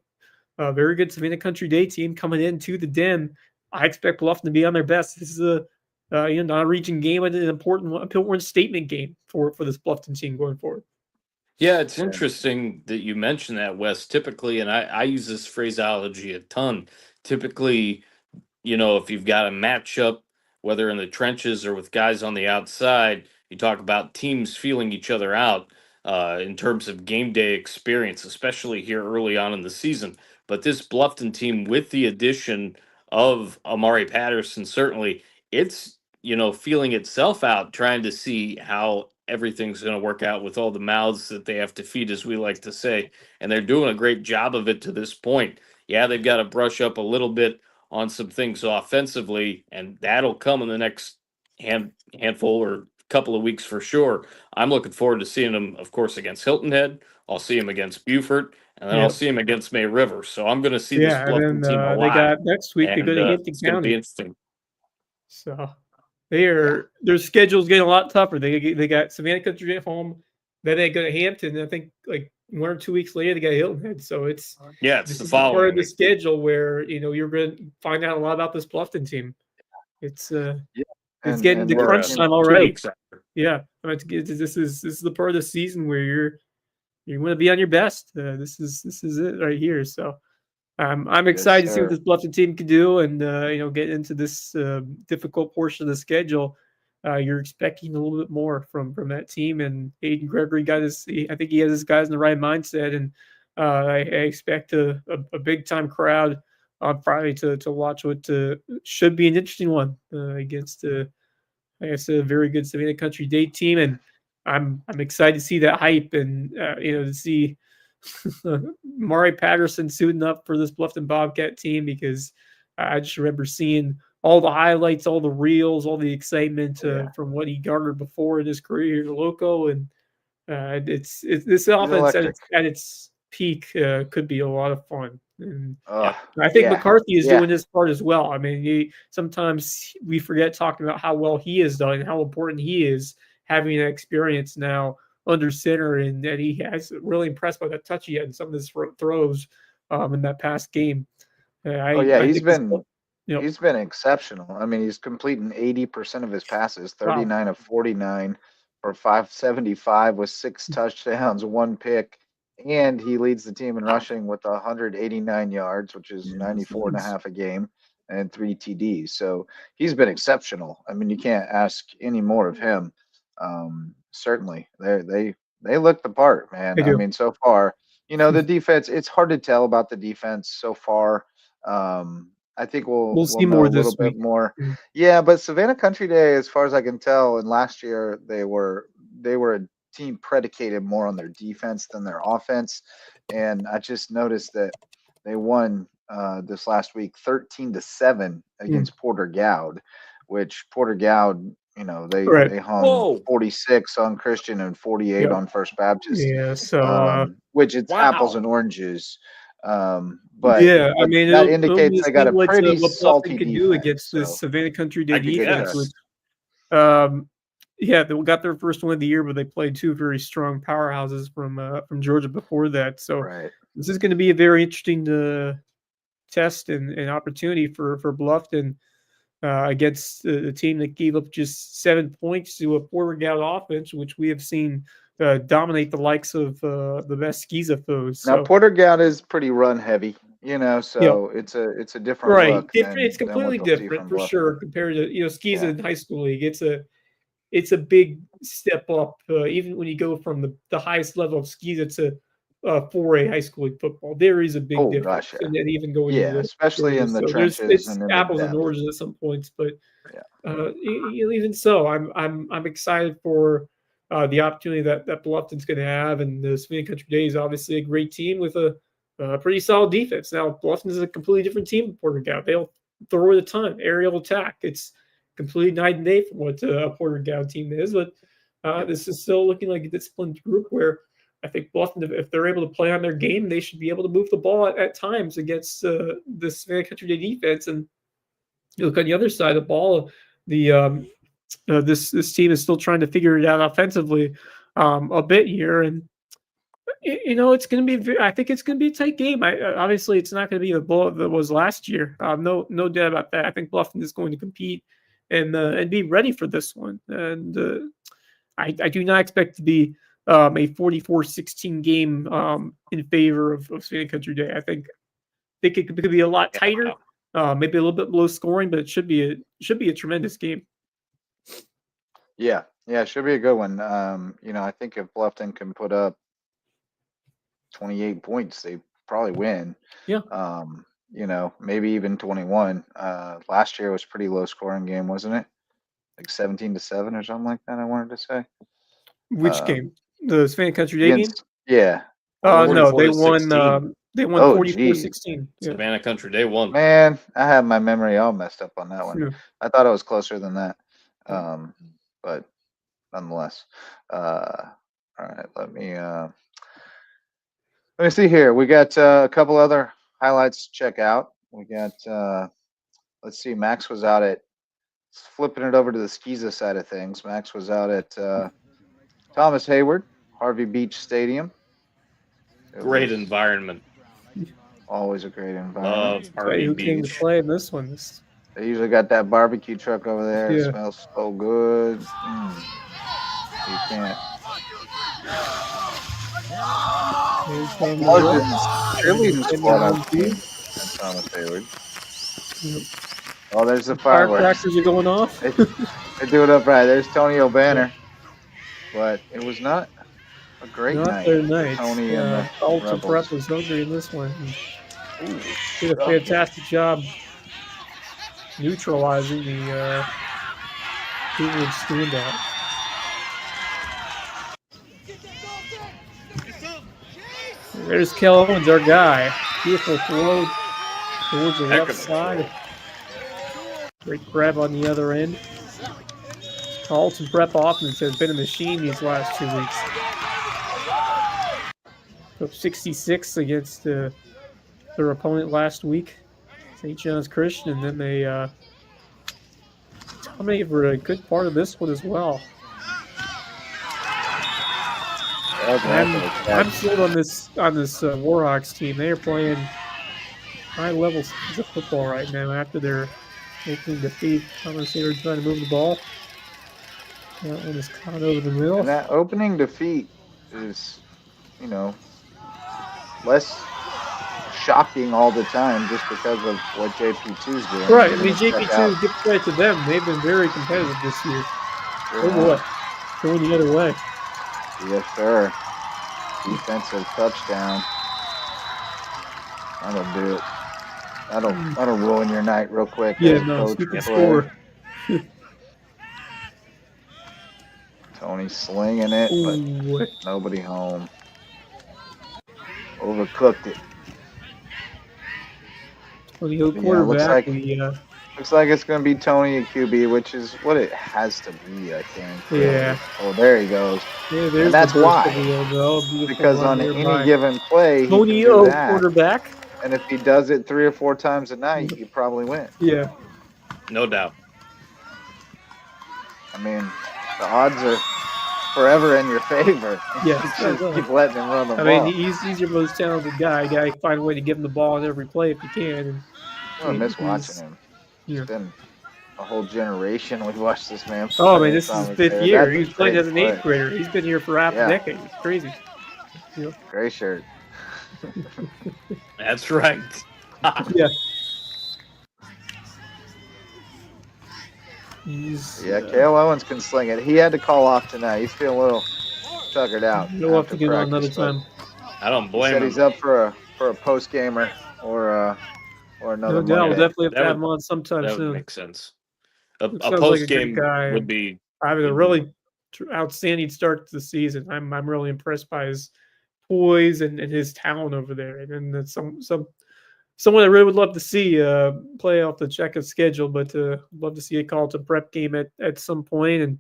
very good Savannah Country Day team coming into the Den. I expect Bluffton to be on their best. This is not a region game, but an important statement game for this Bluffton team going forward. Yeah, it's interesting that you mentioned that, Wes. Typically, and I use this phraseology a ton, typically, if you've got a matchup, whether in the trenches or with guys on the outside, you talk about teams feeling each other out in terms of game day experience, especially here early on in the season. But this Bluffton team, with the addition of Amari Patterson, certainly it's, feeling itself out, trying to see how everything's going to work out with all the mouths that they have to feed, as we like to say. And they're doing a great job of it to this point. Yeah, they've got to brush up a little bit on some things offensively, and that'll come in the next handful or couple of weeks for sure. I'm looking forward to seeing them, of course, against Hilton Head. I'll see them against Beaufort, and then I'll see them against May River. So I'm going to see this Bluffton team a lot. They got next week. They go to Hampton it's going to be County. interesting. So their schedule's getting a lot tougher. They got Savannah Country at home, then they go to Hampton. I think like 1 or 2 weeks later they got Hilton Head. So it's the following part of the schedule where you're going to find out a lot about this Bluffton team. It's getting to crunch time already. Yeah, this is the part of the season where you're going to be on your best. This is it right here. So I'm excited to see what this Bluffton team can do, and get into this difficult portion of the schedule. You're expecting a little bit more from that team, and Hayden Gregory I think he has his guys in the right mindset, and I expect a big time crowd on Friday to watch what should be an interesting one against I guess a very good Savannah Country Day team, and I'm excited to see that hype and to see Mari Patterson suiting up for this Bluffton Bobcat team, because I just remember seeing all the highlights, all the reels, all the excitement from what he garnered before in his career here at Lowco, and this offense at its peak could be a lot of fun. And Ugh, I think yeah, McCarthy is yeah. doing his part as well. I mean, sometimes we forget talking about how well he has done and how important he is having that experience now under center, and that he has really impressed by that touch he had in some of his throws in that past game. Oh yeah, I think he's been exceptional. I mean, he's completing 80% of his passes, wow. 39 of 49 for 575 with 6 touchdowns, 1 pick, and he leads the team in rushing with 189 yards, which is 94 and a half a game, and 3 TDs. So he's been exceptional. I mean, you can't ask any more of him. Certainly, they look the part, man. They I do. mean, so far, the defense. It's hard to tell about the defense so far. I think We'll we'll see know more a little this bit week. more. Mm. Yeah, but Savannah Country Day, as far as I can tell, and last year they were a team predicated more on their defense than their offense, and I just noticed that they won this last week 13-7 against Porter Gaud, which Porter Gaud, Right. they hung Whoa. 46 on Christian and 48 Yep. on First Baptist, Yeah. So which it's apples Wow. and oranges. But yeah, I mean, that it'll indicates just they got see a pretty what Bluffton salty can do defense. against this So Savannah Country Day I could defense, guess. which yeah, they got their first win of the year, but they played 2 very strong powerhouses from Georgia before that. So right. this is going to be a very interesting test and opportunity for Bluffton against the team that gave up just 7 points to a Porter Gaud offense, which we have seen dominate the likes of the best Skeeza foes. Now So Porter Gout is pretty run heavy, yeah, so it's a different right, look different. It's than what completely they'll see different from for Bluffton. sure compared to Skeeza Yeah. in high school league. It's a big step up, even when you go from the highest level of Skeeza to 4A high school league football. There is a big Oh difference, gosh, yeah. and then even going Yeah, into the especially Georgia. in the So trenches it's and in the apples and depth. oranges at some points, but Yeah. even so, I'm excited for the opportunity that Bluffton's going to have, and the Savannah Country Day is obviously a great team with a pretty solid defense. Now Bluffton is a completely different team than Porter Gaud. They'll throw it a ton, aerial attack. It's completely night and day from what a Porter Gaud team is, but this is still looking like a disciplined group where I think Bluffton, if they're able to play on their game, they should be able to move the ball at times against the Savannah Country Day defense. And you look on the other side of the ball, the this team is still trying to figure it out offensively a bit here, and it's going to be. I think it's going to be a tight game. Obviously, it's not going to be the ball that was last year. No doubt about that. I think Bluffton is going to compete and be ready for this one. And I do not expect to be a 44-16 game in favor of Savannah Country Day. I think it could be a lot tighter, maybe a little bit low scoring, but it should be a tremendous game. Yeah, it should be a good one. I think if Bluffton can put up 28 points, they probably win. Yeah. Maybe even 21. Last year was a pretty low scoring game, wasn't it? Like 17-7 or something like that, I wanted to say. Which game? The Savannah Country Day game? Yeah. No, they won. 44-16. They won 44-16. Savannah Country Day won. Man, I have my memory all messed up on that one. Yeah. I thought it was closer than that. But nonetheless. All right, let me see here. We got a couple other highlights to check out. We got let's see, Max was out at flipping it over to the Skeeza side of things. Max was out at Thomas Hayward, Harvey Beach Stadium. Great environment. Always a great environment. Love Harvey who came to Beach. play in this one? They usually got that barbecue truck over there. Yeah. It smells so good. You can't. Cheerleading squad on Thomas Hayward. Yep. Oh, there's the fireworks. Firecrackers are going off. They do it up right. There's Tony O'Banner. But it was not a great night. Their night. Tony and the Alton Rebels. Prep was hungry in this one. Ooh, Did a fantastic job neutralizing the Greenwood standout. There's Kel Owens, our guy. Beautiful throw towards the left side. Great grab on the other end. Alton Prep offense has been a machine these last 2 weeks. Up 66 against their opponent last week, St. John's Christian, and then they dominated for a good part of this one as well. I'm sold on this Warhawks team. They are playing high levels of football right now after their opening defeat. Thomas here trying to move the ball. That one is caught over the middle. And that opening defeat is, less shocking all the time just because of what JP2's doing. Right. I mean, JP2, give credit to them. They've been very competitive this year. Oh, boy. Going the other way. Yes, sir. Defensive touchdown. That'll do it. That'll ruin your night real quick. Yeah, no, you can score. Tony slinging it, but nobody home. Overcooked it. Tony Hill quarterback. Looks like it's going to be Tony at QB, which is what it has to be, I think. Yeah. Oh, there he goes. Yeah, and that's why. Because on any given play, Tony he can do that. Quarterback. And if he does it 3 or 4 times a night, you probably win. Yeah. No doubt. I mean, the odds are forever in your favor. Yeah. Just keep letting him run the ball. I mean, he's your most talented guy. You got to find a way to give him the ball on every play if you can. I miss watching him. It's been a whole generation we've watched this man. Oh, man, this is his 5th year. He's playing as an 8th grader. He's been here for half a decade. It's crazy. Gray shirt. That's right. Yeah. Kale Owens can sling it. He had to call off tonight. He's feeling a little tuckered out. He'll have to get on another time. I don't blame him. He's up for a post gamer or another. No doubt. We'll definitely have to have him on sometime soon. That would make sense. A post game would be having a really outstanding start to the season. I'm really impressed by his poise and his talent over there. And then someone I really would love to see play off the Czech schedule, but love to see a Carleton prep game at some point. And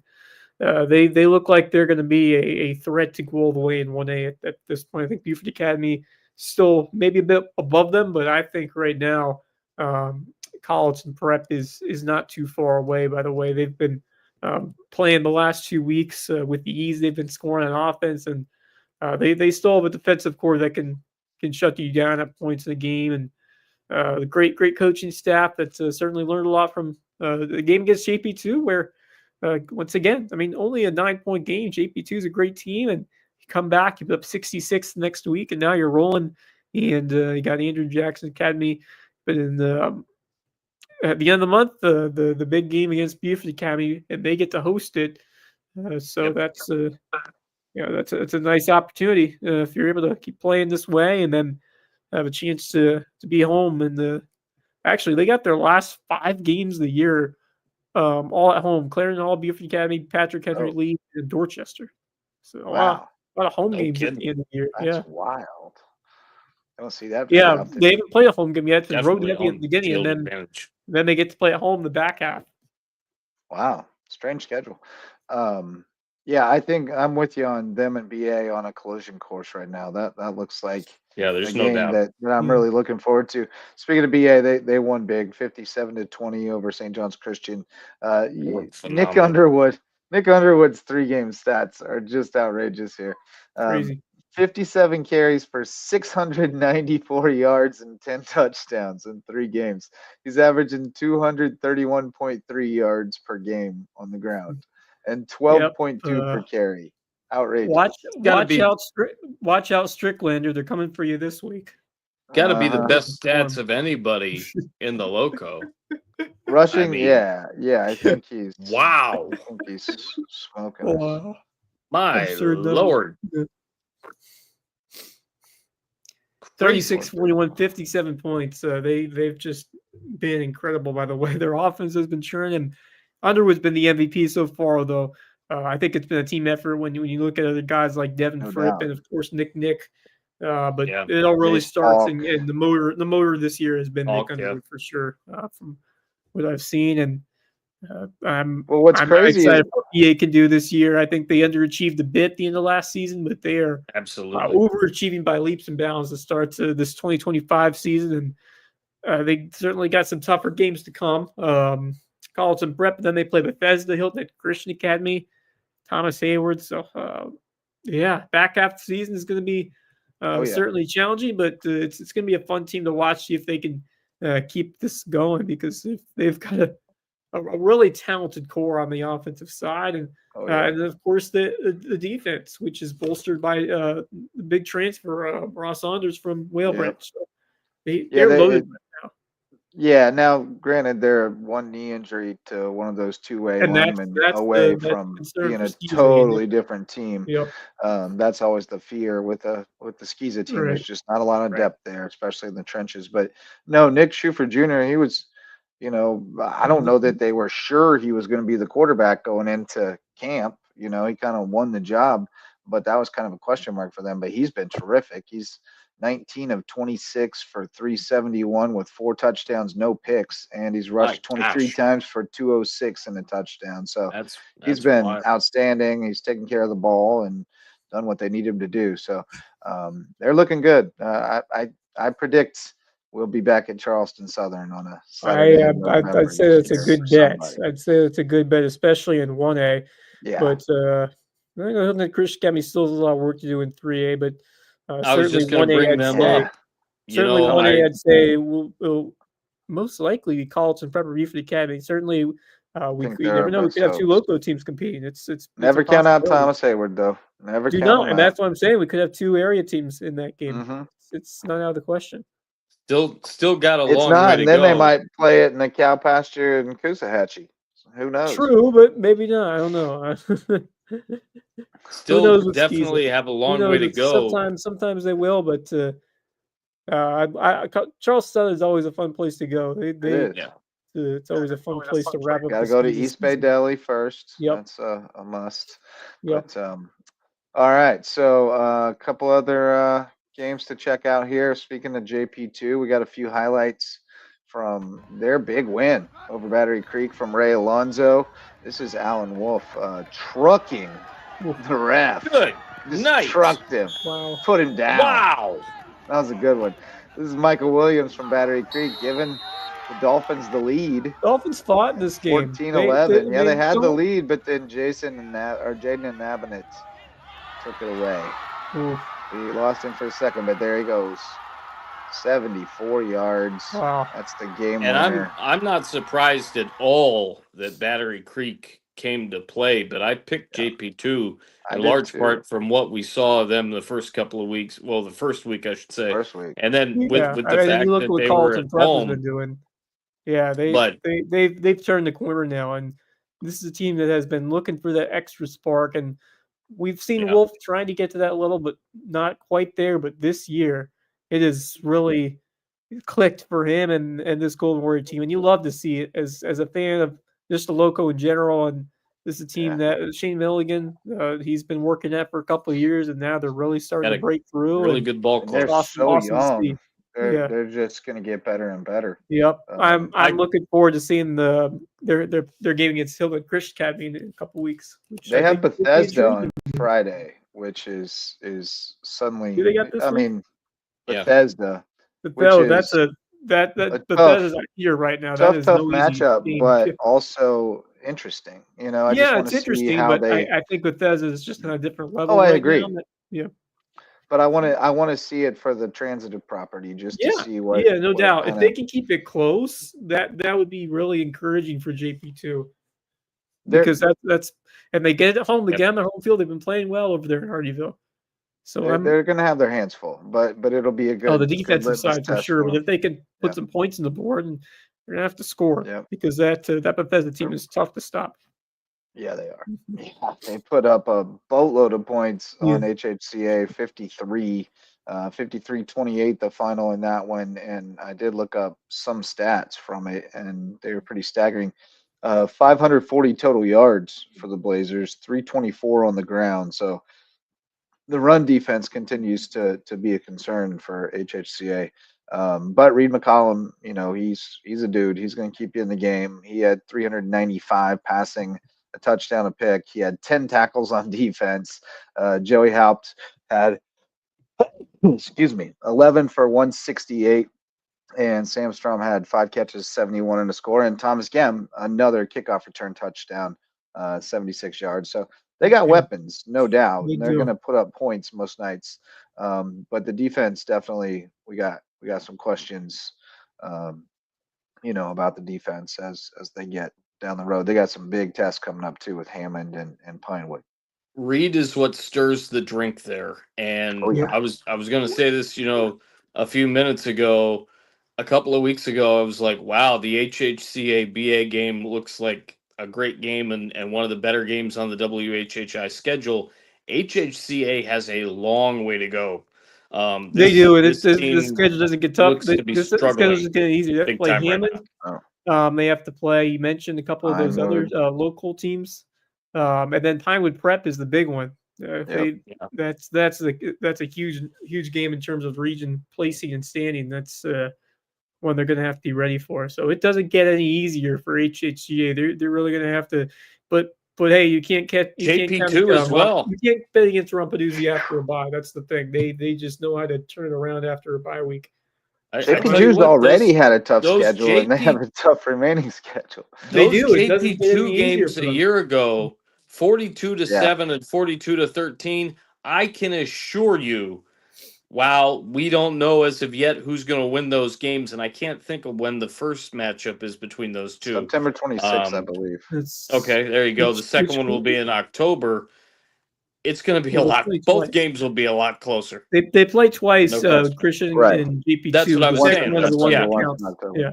they look like they're going to be a threat to go all the way in 1A at this point. I think Buford Academy still maybe a bit above them, but I think right now Carleton prep is not too far away. By the way, they've been playing the last 2 weeks with the ease they've been scoring on offense, and they still have a defensive core that can shut you down at points in the game, and the great coaching staff that's certainly learned a lot from the game against JP2, where once again, I mean, only a 9-point game. JP2 is a great team, and you come back, you put up 66 next week, and now you're rolling. And you got Andrew Jackson Academy, but in at the end of the month, the big game against Buford Academy, and they get to host it. That's it's a nice opportunity if you're able to keep playing this way, and then have a chance to be home. And actually, they got their last 5 games of the year all at home: Clarendon Hall, Buford Academy, Patrick Henry Lee, and Dorchester. So wow. a lot of home games at the end of the year. That's wild. I don't see that. They haven't played a home game yet. They road heavy at the beginning, and then they get to play at home the back half. Wow, strange schedule. I think I'm with you on them and BA on a collision course right now. That looks like there's a no game doubt that I'm really looking forward to. Speaking of BA, they won big, 57-20 over St. John's Christian. Nick Underwood's 3-game stats are just outrageous here. Crazy. 57 carries for 694 yards and 10 touchdowns in 3 games. He's averaging 231.3 yards per game on the ground and 12.2 per carry. Outrageous. Watch out, Stricklander. They're coming for you this week. Got to be the best stats of anybody in the Lowco. Rushing, I think he's. Wow. I think he's smoking. Wow. My Lord. 36, 41, 57 points. They've just been incredible, by the way. Their offense has been churning. Underwood's been the MVP so far, though. I think it's been a team effort when you look at other guys like Devin Fripp and, of course, Nick. But it all really starts, and the motor this year has been Nick Underwood for sure, from what I've seen. And I'm What's I'm crazy is excited for what EA can do this year. I think they underachieved a bit at the end of last season, but they are Absolutely. overachieving by leaps and bounds to start to this 2025 season, and they certainly got some tougher games to come. Carlton Prep, and then they play Bethesda, Hilton Christian Academy, Thomas Hayward. So, yeah, back half of the season is going to be certainly challenging, but it's going to be a fun team to watch, see if they can keep this going, because if they've got a really talented core on the offensive side, and and of course the defense, which is bolstered by the big transfer Ross Saunders from Whale Branch. So they're loaded right now. Yeah, now granted, they're one knee injury to one of those two-way And linemen that's away the from concern being for a Skeezy. totally different team. Yep. That's always the fear with the Skeezy team. There's just not a lot of depth there, especially in the trenches. But no, Nick Schufer Jr., he was, I don't know that they were sure he was going to be the quarterback going into camp. He kind of won the job, but that was kind of a question mark for them. But he's been terrific. He's 19 of 26 for 371 with 4 touchdowns, no picks, and he's rushed 23 times for 206 and a touchdown. So he's been outstanding. He's taken care of the ball and done what they need him to do. So they're looking good. I predict we'll be back at Charleston Southern on a Saturday. I'd say that's a good bet. I'd say that's a good bet, especially in 1A. Yeah. But I think the Christian Academy still has a lot of work to do in 3A, but I was just going to bring them up. Certainly 1A, I'd say will most likely be Carlton Prep or Reeford Academy. Certainly, we never know. We could have 2 Lowco teams competing. It's never count out Thomas Hayward, though. Never count him out. And that's what I'm saying. We could have 2 area teams in that game. Mm-hmm. It's not out of the question. Still got a long way to go. It's not, and then they might play it in the cow pasture in Coosahatchee. Who knows? True, but maybe not. I don't know. Still definitely have a long way to go. Sometimes they will, but Charleston is always a fun place to go. It's always a fun place to wrap up. Got to go to East Bay Deli first. Yep. That's a must. Yep. But, all right, so a couple other games to check out here. Speaking of JP2, we got a few highlights from their big win over Battery Creek from Ray Alonzo. This is Alan Wolf trucking the ref. Good. Just trucked him. Wow. Put him down. Wow. That was a good one. This is Michael Williams from Battery Creek giving the Dolphins the lead. Dolphins fought in this game. 14-11. They had the lead, but then Jaden and Nabanet took it away. Oof. We lost him for a second, but there he goes. 74 yards. Wow. That's the game and winner. I'm not surprised at all that Battery Creek came to play, but I picked JP2 in large part from what we saw of them the first couple of weeks. Well, the first week, I should say. First week. And then with the fact that they were at home. Been doing. Yeah, they've turned the corner now, and this is a team that has been looking for that extra spark, and we've seen Wolf trying to get to that level, but not quite there. But this year, it has really clicked for him and this Golden Warrior team. And you love to see it as a fan of just the Lowco in general. And this is a team that Shane Milligan, he's been working at for a couple of years, and now they're really starting to break through. Really good ball club. They're so young. They're just going to get better and better. Yep. I'm looking forward to seeing their game against Hilton Christian Academy in a couple of weeks. They have Bethesda on Friday, which is suddenly. Do they got this Bethesda. Bethesda's not here right now. Tough that is no matchup, but also interesting. It's interesting, but I think Bethesda is just on a different level. Oh, I agree. Yeah. But I want to see it for the transitive property just to see what. Yeah, no doubt. If they can keep it close, that would be really encouraging for JP2. Because that's and they get it home again. Their home field. They've been playing well over there in Hardyville. So they're going to have their hands full, but it'll be a good. Oh, the defensive side for sure. But if they can put some points on the board, and they're going to have to score because that Bethesda team is tough to stop. Yeah, they are. Yeah, they put up a boatload of points on HHCA, 53-28, the final in that one. And I did look up some stats from it, and they were pretty staggering. 540 total yards for the Blazers, 324 on the ground. So the run defense continues to be a concern for HHCA. But Reed McCollum, he's a dude. He's going to keep you in the game. He had 395 passing, a touchdown, a pick. He had 10 tackles on defense. Joey Haupt had, excuse me, 11 for 168. And Sam Strom had 5 catches, 71 and a score. And Thomas Gem, another kickoff return touchdown, 76 yards. So they got weapons, no doubt. And they're going to put up points most nights. But the defense, definitely, we got some questions, about the defense as they get down the road. They got some big tests coming up too with Hammond and Pinewood. Reed is what stirs the drink there. And I was going to say this, a few minutes ago. A couple of weeks ago, I was like, wow, the HHCA BA game looks like a great game and one of the better games on the WHHI schedule. HHCA has a long way to go. They do, and the schedule doesn't get tough. The schedule is getting easier. They have to play Hammond. They have to play. You mentioned a couple of those other local teams, and then Pinewood Prep is the big one. That's a huge game in terms of region placing and standing. That's one they're going to have to be ready for. So it doesn't get any easier for HHCA. They're really going to have to. But hey, you can't catch JP2 as well. You can't bet against Rumpadoozy after a bye. That's the thing. They just know how to turn it around after a bye week. JP2's already had a tough schedule, and they have a tough remaining schedule. They do. JP2 games a year ago, 42-7 and 42-13. I can assure you, while we don't know as of yet who's going to win those games, and I can't think of when the first matchup is between those two. September 26th, I believe. Okay, there you go. The second one will be in October. It's going to be a lot. Both games will be a lot closer. They play twice, Christian and GP2. That's what I was saying. Yeah.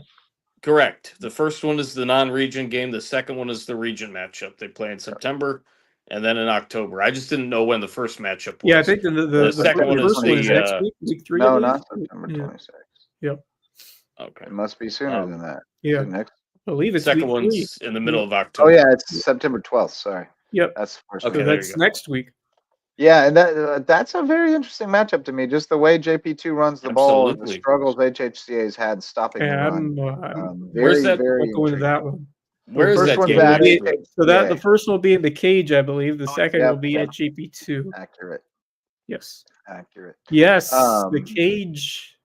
Correct. The first one is the non-region game. The second one is the region matchup. They play in September and then in October. I just didn't know when the first matchup was. Yeah, I think the second one is next week 3. No, not September 26th. Yep. Okay. It must be sooner than that. Yeah. I believe it's second one's in the middle of October. Oh yeah, it's September 12th. Sorry. Yep. That's the first. Okay, that's next week. Yeah, and that's a very interesting matchup to me. Just the way JP2 runs the ball, and the struggles HHCA's had stopping the run. Where's that? We'll go into that one. Where is that game? So the first one will be in the cage, I believe. The second will be at JP2. Accurate. Yes. Accurate. Yes, the cage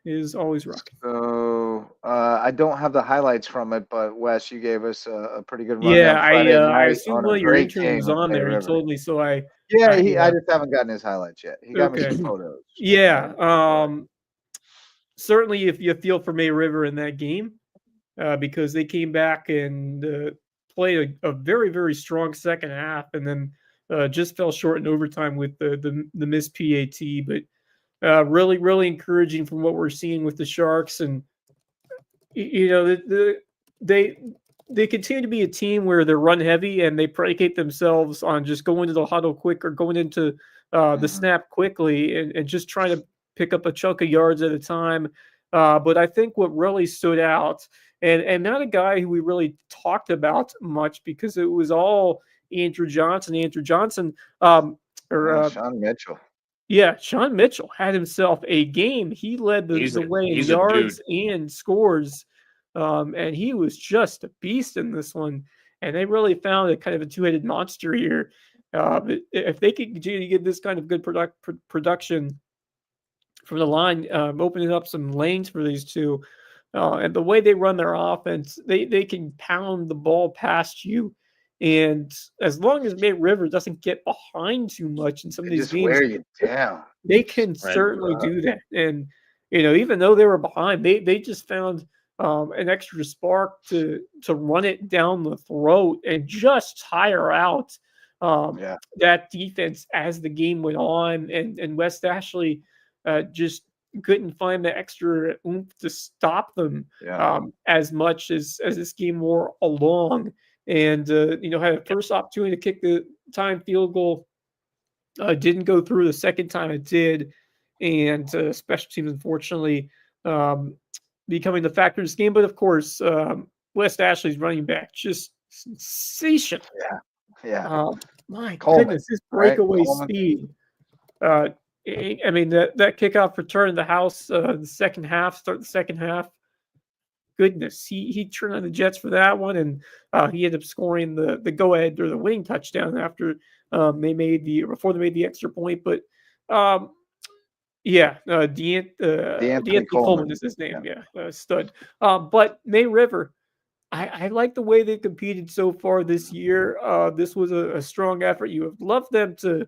is always rocking. So I don't have the highlights from it, but Wes, you gave us a pretty good run. Yeah, I assume one of your interns was on there. He told me, so I. Yeah, I just haven't gotten his highlights yet. He got me some photos. Yeah. Certainly, if you feel for May River in that game, because they came back and played a very, very strong second half, and then just fell short in overtime with the missed PAT, but. Really, really encouraging from what we're seeing with the Sharks, and they continue to be a team where they're run heavy and they predicate themselves on just going to the huddle quick or going into the snap quickly and just trying to pick up a chunk of yards at a time. But I think what really stood out, and not a guy who we really talked about much because it was all Andrew Johnson. Sean Mitchell. Yeah, Sean Mitchell had himself a game. He led the way in yards and scores, and he was just a beast in this one. And they really found a kind of a two-headed monster here. If they could continue to get this kind of good production from the line, opening up some lanes for these two, and the way they run their offense, they can pound the ball past you. And as long as May River doesn't get behind too much in some of these games, wear you down. They can certainly do that. And even though they were behind, they just found an extra spark to run it down the throat and just tire out that defense as the game went on. And West Ashley just couldn't find the extra oomph to stop them as much as this game wore along. And had a first opportunity to kick the time field goal, didn't go through. The second time it did, and special teams unfortunately becoming the factor in this game. But of course, West Ashley's running back just sensational. Yeah. My goodness, his breakaway speed. I mean, that kickoff return in the house, the second half, start the second half. Goodness, he turned on the Jets for that one, and he ended up scoring the go ahead or the winning touchdown after before they made the extra point. But yeah, D'Anthony D'Anthony Coleman Coleman. is his name. Yeah, stud. But May River, I like the way they competed so far this year. This was a strong effort. You would love them to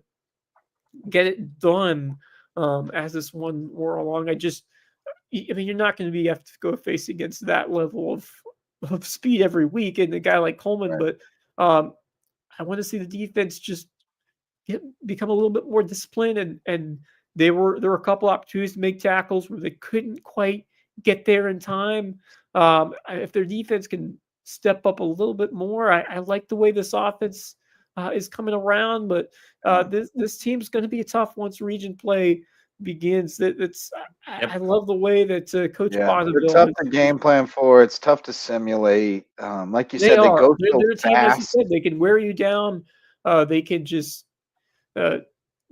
get it done as this one wore along. I mean, you're not going to have to go face against that level of speed every week and a guy like Coleman, Right. but I want to see the defense just become a little bit more disciplined, and there were a couple opportunities to make tackles where they couldn't quite get there in time. If their defense can step up a little bit more, I like the way this offense is coming around, but this team's going to be a tough once region play begins. I love the way that Coach Yeah, they're Bonneville tough to game plan for. It's tough to simulate. Like you they said, they are. go so They're a team, as you fast. said, they can wear you down. They can just uh,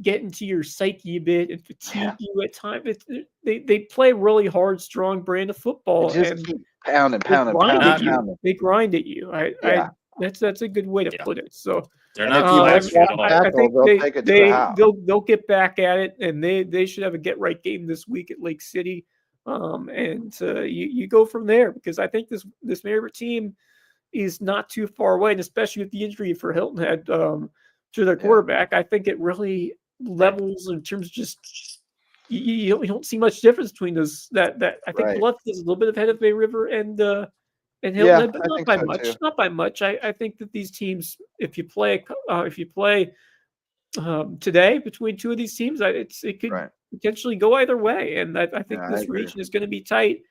get into your psyche a bit and fatigue you at times. They play really hard, strong brand of They football, just and keep pounding, they pounding, grind pounding, at you. pounding. They grind at you. Yeah. That's a good way to Yeah. put it. So They're And if not you miss flashy at one all. I tackle, think they'll take it to the house. they'll get back at it, and they should have a get right game this week at Lake City. And you go from there, because I think this Maryborough team is not too far away, and especially with the injury for Hilton Head to their Yeah. quarterback, I think it really levels in terms of just you don't see much difference between those. That I think Right. Bluff is a little bit ahead of Bay River and Hilton Yeah, Head, but I not think by so much. too. Not by much. I think that these teams, if you play today between two of these teams, it could Right. potentially go either way, and I think Yeah, I this agree. region is going to be tight,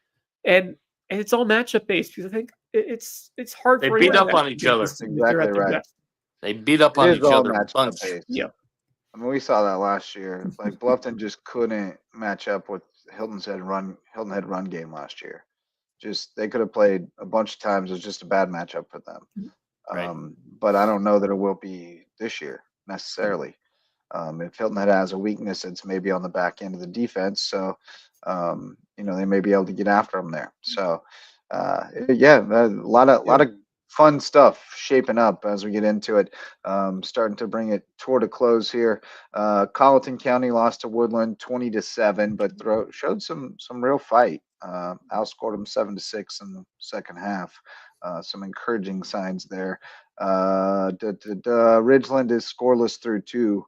and it's all matchup based, because I think it's hard They for beat anyone up to on each other. this team if they're Exactly at their right. best. They beat up It on is each all other a matchup bunch. based. Yeah. I mean, we saw that last year. Like Bluffton just couldn't match up with Hilton Head run game last year. Just they could have played a bunch of times. It was just a bad matchup for them. Right. But I don't know that it will be this year necessarily. If Hilton Head has a weakness, it's maybe on the back end of the defense. So, they may be able to get after them there. So, yeah, a lot of fun stuff shaping up as we get into it. Starting to bring it toward a close here. Colleton County lost to Woodland 20-7, but showed some real fight. Outscored them 7-6 in the second half. Some encouraging signs there. Ridgeland is scoreless through 2.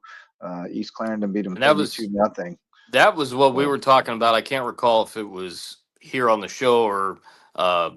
East Clarendon beat them And that was 32-0. That was what we So- were talking about. I can't recall if it was here on the show or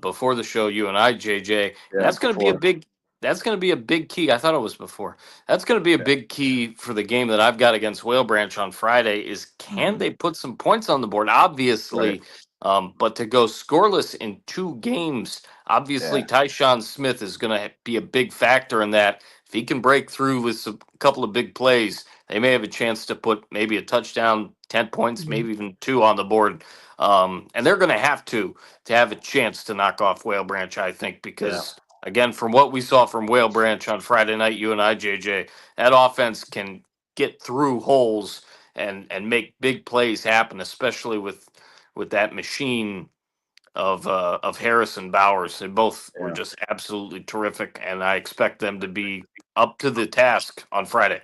before the show, you and I, JJ. Yeah, That's going to be a before. big. That's going to be a big key. I thought it was before. That's going to be a Yeah. big key for the game that I've got against Whale Branch on Friday. Is can Mhm. they put some points on the board? Obviously, but to go scoreless in 2 games, obviously Yeah. Tyshawn Smith is going to be a big factor in that. If he can break through with a couple of big plays, they may have a chance to put maybe a touchdown, 10 points, Mhm. maybe even 2 on the board. And they're going to have a chance to knock off Whale Branch, I think, because again, from what we saw from Whale Branch on Friday night, you and I, JJ, that offense can get through holes and make big plays happen, especially with that machine of Harris and Bowers. They both were Yeah. just absolutely terrific, and I expect them to be up to the task on Friday.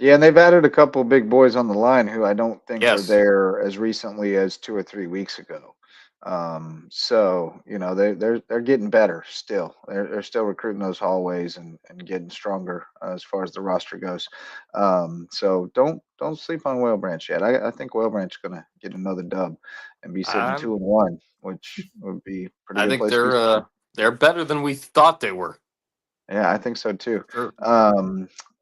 Yeah, and they've added a couple of big boys on the line who I don't think were Yes. there as recently as 2 or 3 weeks ago. So they're getting better still. They're still recruiting those hallways and getting stronger as far as the roster goes. So don't sleep on Whale Branch yet. I think Whale Branch is gonna get another dub and be sitting 2-1, which would be a pretty I good think place to be. they're better than we thought they were. Yeah, I think so too. Sure.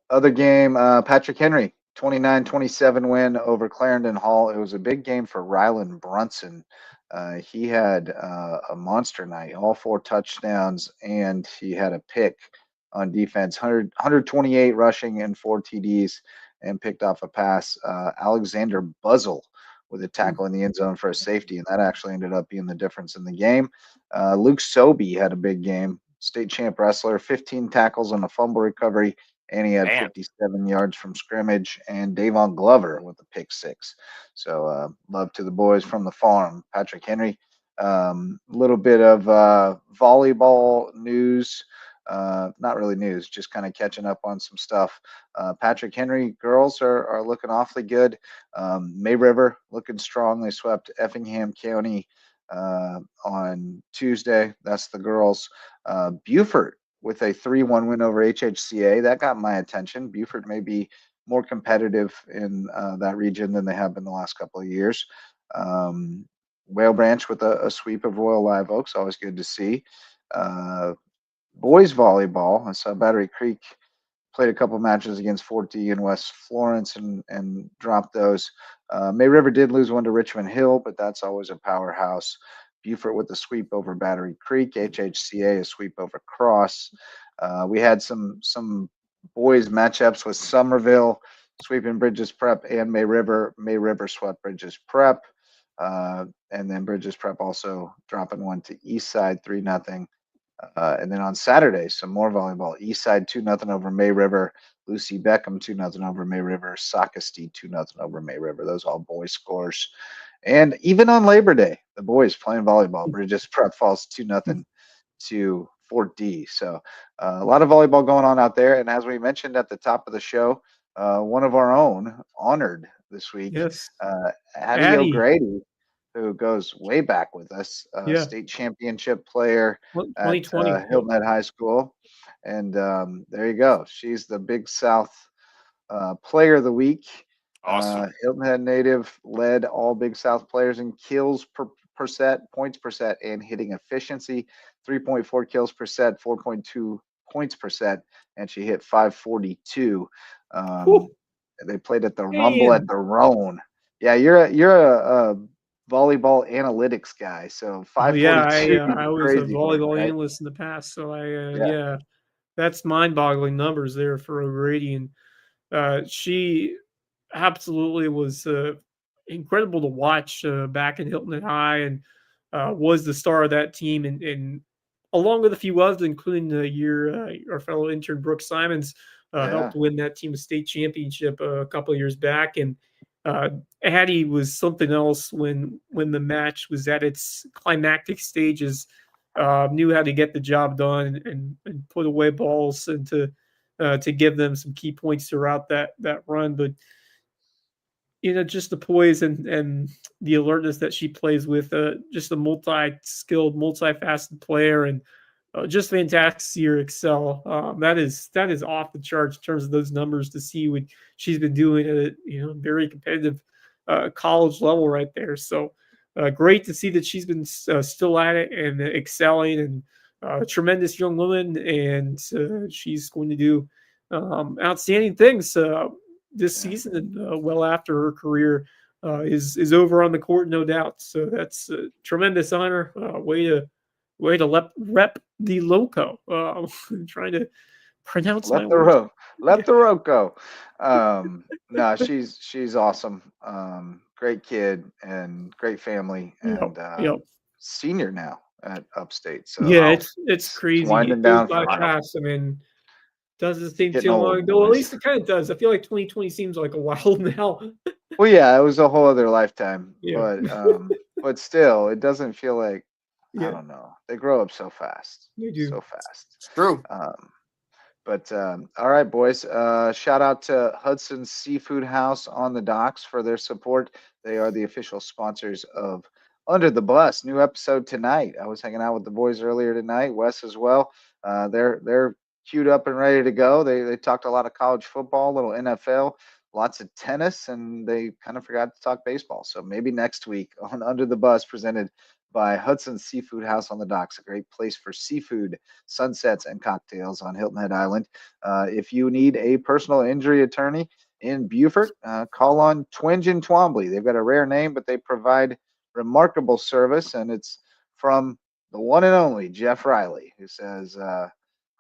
Other game, Patrick Henry, 29-27 win over Clarendon Hall. It was a big game for Rylan Brunson. He had a monster night, all 4 touchdowns, and he had a pick on defense, 128 rushing and 4 TDs, and picked off a pass. Alexander Buzzle with a tackle in the end zone for a safety, and that actually ended up being the difference in the game. Luke Sobey had a big game. State champ wrestler, 15 tackles on a fumble recovery, and he had Man. 57 yards from scrimmage, and Davon Glover with a pick 6. So love to the boys from the farm. Patrick Henry, a little bit of volleyball news. Not really news, just kind of catching up on some stuff. Patrick Henry girls are looking awfully good. May River looking strong. They swept Effingham County on Tuesday. That's the girls. Beaufort with a 3-1 win over HHCA. That got my attention. Beaufort may be more competitive in that region than they have been the last couple of years. Whale Branch with a sweep of Royal Live Oaks. Always good to see. Boys volleyball. I saw Battery Creek played a couple matches against Fort D and West Florence and dropped those. May River did lose one to Richmond Hill, but that's always a powerhouse. Beaufort with a sweep over Battery Creek. HHCA a sweep over Cross. We had some boys matchups with Somerville sweeping Bridges Prep and May River. May River swept Bridges Prep. And then Bridges Prep also dropping one to Eastside 3-0. And then on Saturday, some more volleyball. Eastside 2-0 over May River. Lucy Beckham 2-0 over May River. Sockasty 2-0 over May River. Those all boys scores. And even on Labor Day, the boys playing volleyball. Bridges Prep falls 2-0 to Fort D. So a lot of volleyball going on out there. And as we mentioned at the top of the show, one of our own honored this week, Yes. Addie O'Grady, who goes way back with us, state championship player at 2020 Hilton Head High School. And there you go. She's the Big South player of the week. Awesome. Hilton Head native, led all Big South players in kills per set, points per set, and hitting efficiency. 3.4 kills per set, 4.2 points per set, and she hit 542. They played at the Rumble at the Roan. Yeah, you're a volleyball analytics guy, so 542. I was a volleyball analyst in the past, so yeah, that's mind-boggling numbers there for O'Grady, and she absolutely was incredible to watch back in Hilton Head High, and was the star of that team, and along with a few others, including the year our fellow intern Brooke Simons helped win that team a state championship a couple of years back, and Addie was something else when the match was at its climactic stages. Knew how to get the job done and put away balls and to give them some key points throughout that run. But just the poise and the alertness that she plays with, just a multi-skilled, multifaceted player, and just fantastic to see her excel. That is off the charts in terms of those numbers to see what she's been doing at a very competitive college level right there. So great to see that she's been still at it and excelling, and a tremendous young woman, and she's going to do outstanding things this season and well after her career is over on the court, no doubt. So that's a tremendous honor. Way to rep the Lowco. Trying to pronounce let the rope go. No, she's awesome. Great kid and great family, and senior now at Upstate. So yeah, it's crazy. It's winding down for fast. I mean, doesn't seem too long ago. At least it kind of does. I feel like 2020 seems like a while now. Well, yeah, it was a whole other lifetime. Yeah. But still, it doesn't feel like. I don't know. They grow up so fast. They do. So fast. It's true. But all right, boys. Shout out to Hudson's Seafood House on the docks for their support. They are the official sponsors of Under the Bus. New episode tonight. I was hanging out with the boys earlier tonight. Wes as well. They're queued up and ready to go. They talked a lot of college football, a little NFL, lots of tennis, and they kind of forgot to talk baseball. So maybe next week on Under the Bus, presented by Hudson's Seafood House on the docks, a great place for seafood, sunsets, and cocktails on Hilton Head Island. If you need a personal injury attorney in Beaufort, call on Twinge and Twombly. They've got a rare name, but they provide remarkable service, and it's from the one and only Jeff Riley, who says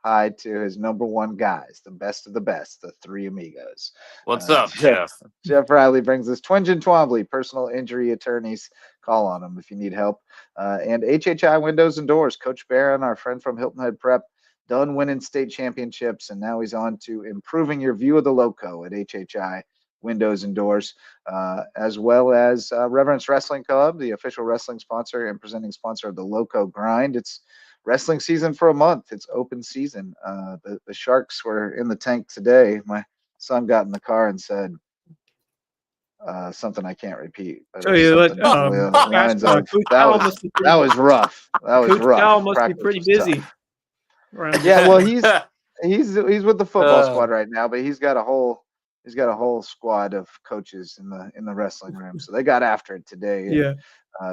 hi to his number one guys, the best of the best, the three amigos. What's up, Jeff? Jeff Riley brings us Twinge and Twombly, personal injury attorneys. Call on them if you need help. And HHI Windows and Doors, Coach Barron, our friend from Hilton Head Prep, done winning state championships, and now he's on to improving your view of the Loco at HHI Windows and Doors, as well as Reverence Wrestling Club, the official wrestling sponsor and presenting sponsor of the Loco Grind. It's wrestling season for a month. It's open season. The Sharks were in the tank today. My son got in the car and said something I can't repeat. But Tell you what, something along the lines of, Coach Powell must be pretty, that was rough. That was Coach rough. Powell must be Practice pretty was busy. tough. Around Yeah, well, he's with the football Uh. squad right now, but he's got a whole squad of coaches in the wrestling room. So they got after it today. yeah.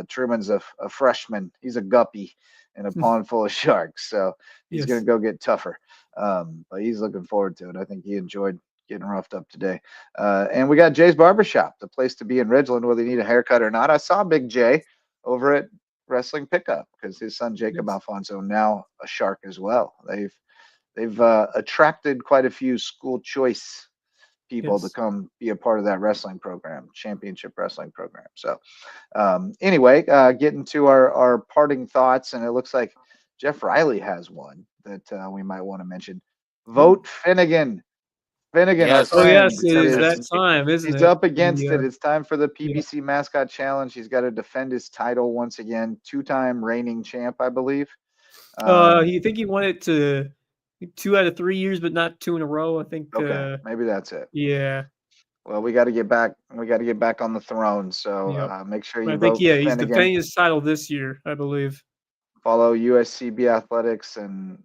Truman's a freshman. He's a guppy in a pond full of sharks. So he's Yes. going to go get tougher. But he's looking forward to it. I think he enjoyed getting roughed up today. And we got Jay's Barbershop, the place to be in Ridgeland, whether you need a haircut or not. I saw Big Jay over at Wrestling Pickup because his son Jacob Alfonso, now a Shark as well. They've attracted quite a few school choice people to come be a part of that wrestling program, championship wrestling program. So anyway, getting to our parting thoughts, and it looks like Jeff Riley has one that we might want to mention. Vote Finnegan. Finnegan, Yes. our Oh friend, yes, it is that is time, isn't it? he's up against Yeah. it. It's time for the PBC Mascot Challenge. He's got to defend his title once again. 2-time reigning champ, I believe. You think he won it to 2 out of 3 years, but not 2 in a row? I think. Okay, maybe that's it. Yeah. Well, we got to get back. We got to get back on the throne. So make sure you I think vote. he's Finnegan. defending his title this year, I believe. Follow USCB Athletics, and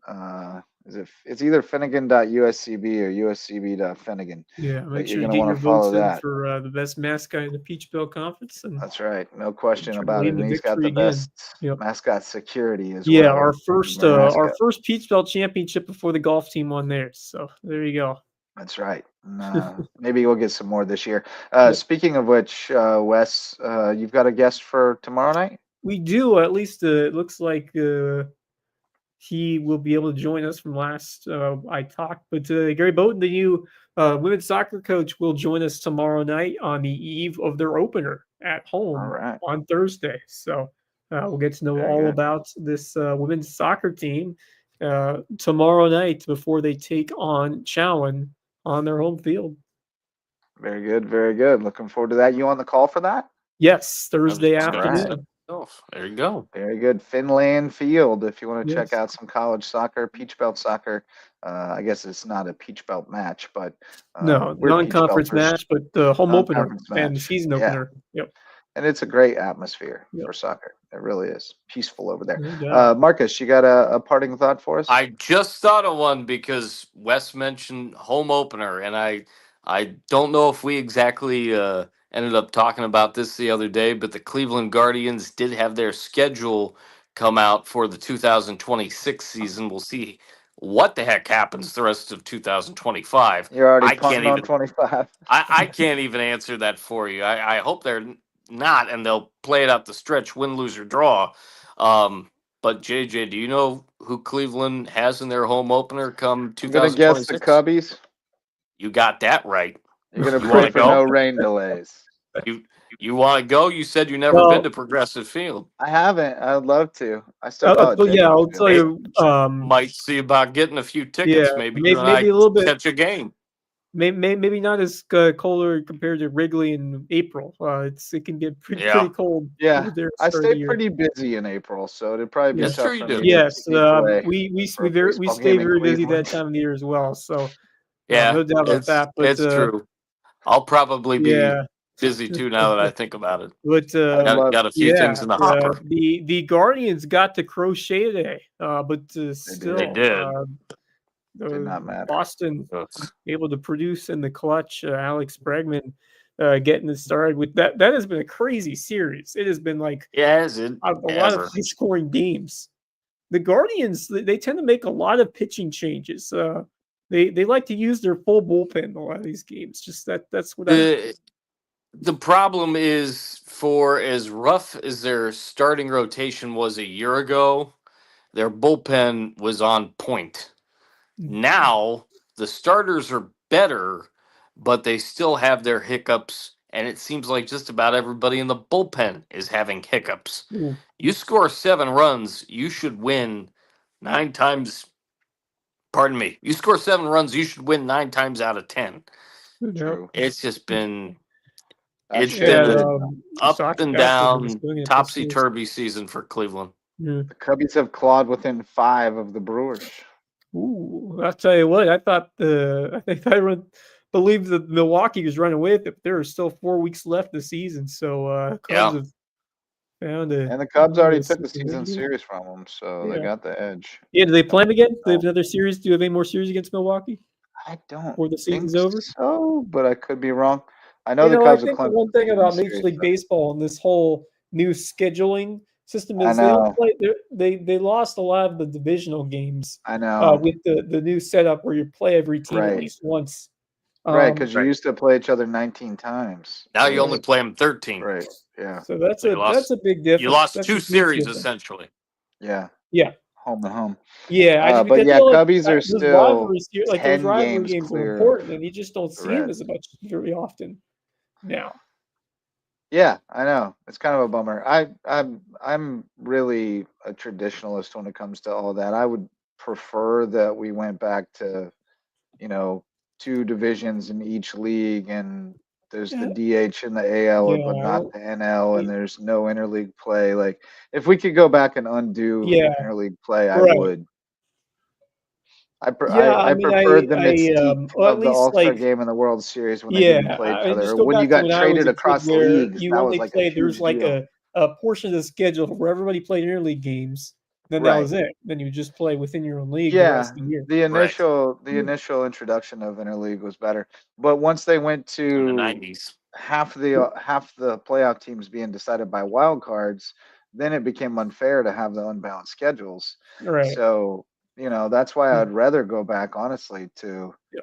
it's either Finnegan.uscb or uscb.finnegan. Yeah, But make you're sure you gonna get wanna your follow votes in that. for the best mascot in the Peach Belt Conference. And That's right, no question try to about it. win the And he's got the victory again. best Yep. mascot security as yeah, well. our mascot. first Peach Belt championship before the golf team won theirs. So there you go. That's right. And, maybe we'll get some more this year. Yep. Speaking of which, Wes, you've got a guest for tomorrow night? We do. At least it looks like he will be able to join us from last I talked. But Gary Bowden, the new women's soccer coach, will join us tomorrow night on the eve of their opener at home on Thursday. So we'll get to know all about this women's soccer team tomorrow night before they take on Chowan on their home field. Very good. Very good. Looking forward to that. You on the call for that? Yes, Thursday afternoon. Right. Oh, there you go. Very good. Finland Field. If you want to check out some college soccer, Peach Belt soccer. I guess it's not a Peach Belt match, but no, non-conference match, but the home opener and the season opener. Yep. And it's a great atmosphere for soccer. It really is peaceful over there. No Marcus, you got a parting thought for us? I just thought of one because Wes mentioned home opener, and I don't know if we exactly ended up talking about this the other day, but the Cleveland Guardians did have their schedule come out for the 2026 season. We'll see what the heck happens the rest of 2025. You're already punting on 25. I can't even answer that for you. I hope they're not, and they'll play it out the stretch, win, lose, or draw. But JJ, do you know who Cleveland has in their home opener come 2026? I'm gonna guess the Cubbies. You got that right. You're gonna pray for no rain delays. You want to go? You said you never been to Progressive Field. I haven't. I'd love to. I still I'll tell you. Might see about getting a few tickets. Maybe you and maybe a little bit. Catch a game. Maybe not as colder compared to Wrigley in April. It can get pretty cold. Yeah, I stay pretty busy in April, so it'd probably be tough for me. Yes, we stay very busy that time of the year as well. So no doubt about that. But it's true. I'll probably be busy too now that I think about it. But got a few things in the hopper. The Guardians got to crochet today, but still they did. Did not matter. Boston able to produce in the clutch. Alex Bregman getting it started with that. That has been a crazy series. It has been like a lot of high scoring games. The Guardians, they tend to make a lot of pitching changes. They like to use their full bullpen in a lot of these games. Just that's what the problem is, for as rough as their starting rotation was a year ago, their bullpen was on point. Now the starters are better, but they still have their hiccups, and it seems like just about everybody in the bullpen is having hiccups. You score 7 runs, you should win 9 times Pardon me. You score 7 runs, you should win 9 times out of 10. True. It's just been That's it's been good. an up Sox and guys have been down, swinging at this topsy series. turvy season for Cleveland. Yeah. The Cubbies have clawed within 5 of the Brewers. Ooh, I'll tell you what. I thought believed that Milwaukee was running away with it. But there are still 4 weeks left of the season, so Cubs have found a. And the Cubs already a took the situation season here. series from them, so they Yeah. got the edge. Yeah, do they play them again? Do they have another series? Do you have any more series against Milwaukee I don't before the think season's over? so, but I could be wrong. I know You the know, I Cubs have think the clinched one the thing season about Major series, League but Baseball and this whole new scheduling system I is they don't know. play. They lost a lot of the divisional games I know. with the new setup where you play every team at Right. least once. Right, because you Right. used to play each other 19 times. Now It you only was- play them 13. right. Yeah. So that's So you that's a big difference. You lost That's 2 a huge series difference. essentially. Yeah. Yeah, Home to home. yeah. But Because yeah, Cubbies are those still rivalries, like those 10 rivalry games games are clear of important, and you just don't the see them Reds. as much very often now. Yeah, I know. It's kind of a bummer. I'm really a traditionalist when it comes to all that. I would prefer that we went back to, 2 divisions in each league, and there's the DH and the AL, but Yeah, not the NL, and there's no interleague play. Like, if we could go back and undo yeah, interleague play, I right. would. Yeah, I I mean, preferred the mystique well, at of the least All-Star like, game and the World Series when they yeah, didn't play each I other. just Or go when you back to got when I was traded a kid across where leagues, you that was only like a played. There was huge like deal. a portion of the schedule where everybody played interleague games. Then that Right. was it. Then you just play within your own league the Yeah, rest of the year. the Correct. initial introduction of interleague was better, but once they went In the to 90s. half the playoff teams being decided by wild cards, then it became unfair to have the unbalanced schedules. Right. So, that's why I'd rather go back honestly to Yeah.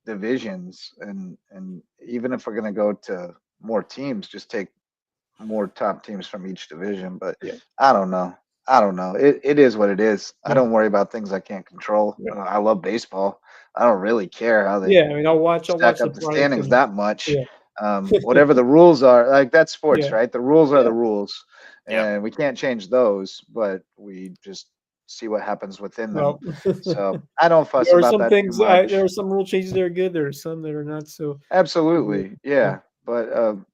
divisions, and even if we're going to go to more teams, just take more top teams from each division. But Yeah. I don't know. It is what it is. I Yeah. don't worry about things I can't control. Yeah. I love baseball. I don't really care how they Yeah, I mean, I'll watch stack the up the product standings and that much. yeah. Whatever the rules are, like, that's sports, Yeah. right? The rules are Yeah. the rules, Yeah. and we can't change those, but we just see what happens within them. Well, So I don't fuss there are about some that too things. much. There are some rule changes that are good. There are some that are not so. Absolutely, yeah. But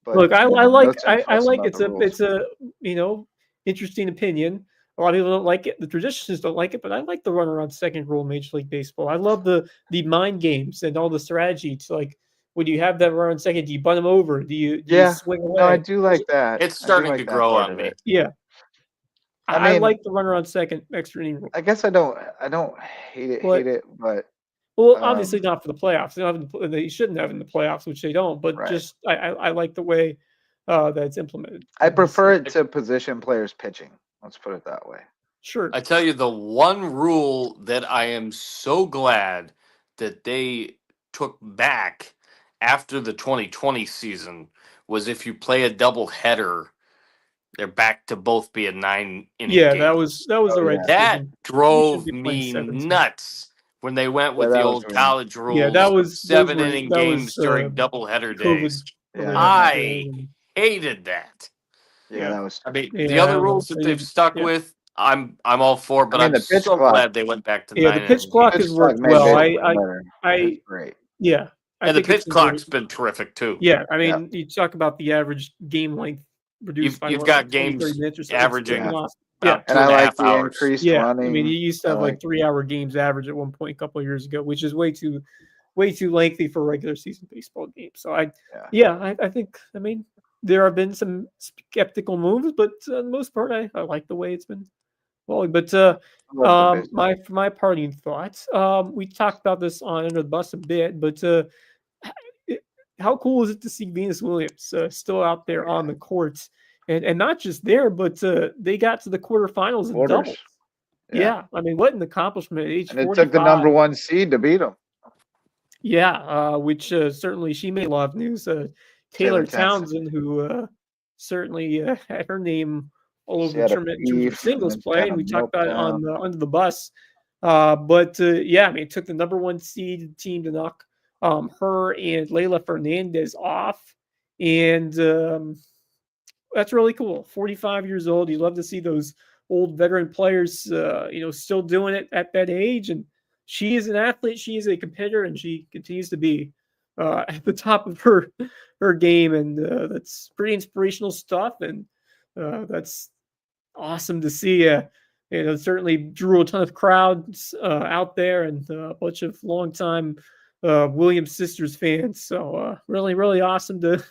Look, I no like sense fussing about it's the a rules. interesting opinion. A lot of people don't like it. The traditionalists don't like it, but I like the run around second rule in Major League Baseball. I love the mind games and all the strategy. To like when you have that run around second, do you bunt them over? Do you Yeah, swing no, I away? do like that. It's I do starting to like that grow part on of me. it. Yeah, I I mean, like the run around second extra inning rule. I guess I don't hate But it, but well, obviously not for the playoffs. They shouldn't have in the playoffs, which they don't. But right. just I like the way that it's implemented. I prefer it to position players pitching. Let's put it that way. Sure. I tell you, the one rule that I am so glad that they took back after the 2020 season was if you play a double header, they're back to both be a 9-inning Yeah, game. that was the right That decision. drove be playing me 7 times. nuts when they went with Yeah, the that was old weird. college rules. Yeah, that of was those were 7-inning that games was during doubleheader COVID days. Yeah. I hated that. Yeah, that was. I mean, Yeah, the I other don't know. rules that They they've didn't- stuck yeah. with, I'm all for, but I mean, I'm the pitch so clock- glad they went back to Yeah, the 9 pitch clock Pitch has clock worked made well. baseball better. It's great. Yeah, I And the think it's pitch been clock's very- been terrific too. Yeah, I mean, Yeah. you talk about the average game length reduced by You've what, got like 20, 30 games minutes or so. It's averaging taken off. about And I 2.5 like the hours. increased Yeah, running. I mean, you used to have like 3-hour games average at one point a couple of years ago, which is way too lengthy for a regular season baseball game. So I think, I mean, there have been some skeptical moves, but for the most part, I like the way it's been flowing. But I love the baseball. my parting thoughts. We talked about this on Under the Bus a bit, but how cool is it to see Venus Williams still out there on the courts, and not just there, but they got to the quarterfinals in Quarters. doubles. Yeah, I mean, what an accomplishment at age And it 45. took the number 1 seed to beat them. Yeah, which certainly she made a lot of news. Taylor Taylor Townsend, who certainly had her name all over She the had a tournament in terms of beef, singles and then she play, had and a we talked about it on meltdown. Under the Bus. But yeah, I mean, it took the number 1 seed team to knock her and Layla Fernandez off, and that's really cool. 45 years old. You love to see those old veteran players, still doing it at that age, and she is an athlete, she is a competitor, and she continues to be at the top of her game, and that's pretty inspirational stuff, and that's awesome to see. Certainly drew a ton of crowds out there, and a bunch of longtime Williams sisters fans. So really, really awesome to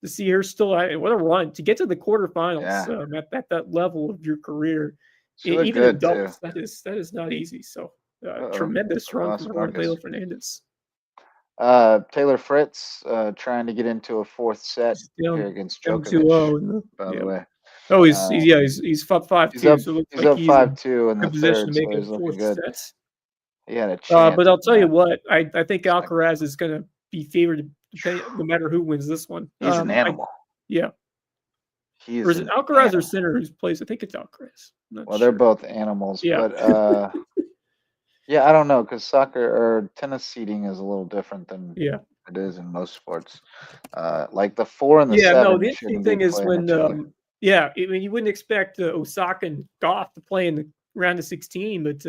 see her still. What a run to get to the quarterfinals at that level of your career. She looked Even good adults, too. that is not easy. So tremendous run from Taylor Fernandez. Taylor Fritz trying to get into a fourth set here against Djokovic. By the way. Oh, he's 5-2. So it looks he's like up he's 5-2 in good the position third, to make so it he's a looking fourth good. set. He had a chance. But I'll tell you what, I think Alcaraz is going to be favored no matter who wins this one. He's an animal. Or is it Alcaraz or Sinner who's plays? I think it's Alcaraz. Well, they're both animals, but I don't know, because soccer or tennis seeding is a little different than it is in most sports. Like the 4 and the 7. No, the interesting thing is when you wouldn't expect Osaka and Goff to play in the round of 16, but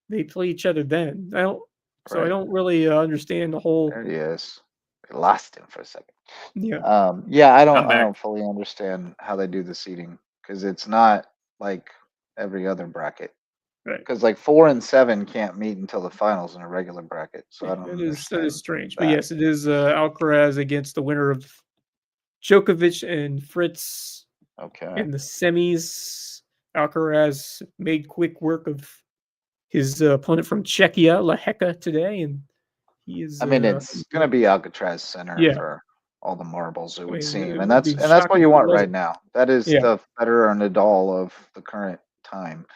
they play each other then. I don't really understand the whole. There he is. I lost him for a second. Yeah. I don't fully understand how they do the seeding, because it's not like every other bracket. Right. Because like 4 and 7 can't meet until the finals in a regular bracket. So I don't understand. That is strange. But yes, it is Alcaraz against the winner of Djokovic and Fritz. Okay. In the semis, Alcaraz made quick work of his opponent from Czechia, Lehecka, today, and he is. It's going to be Alcatraz Center for all the marbles, it would seem, and that's what you want right now. That is the Federer and Nadal of the current time.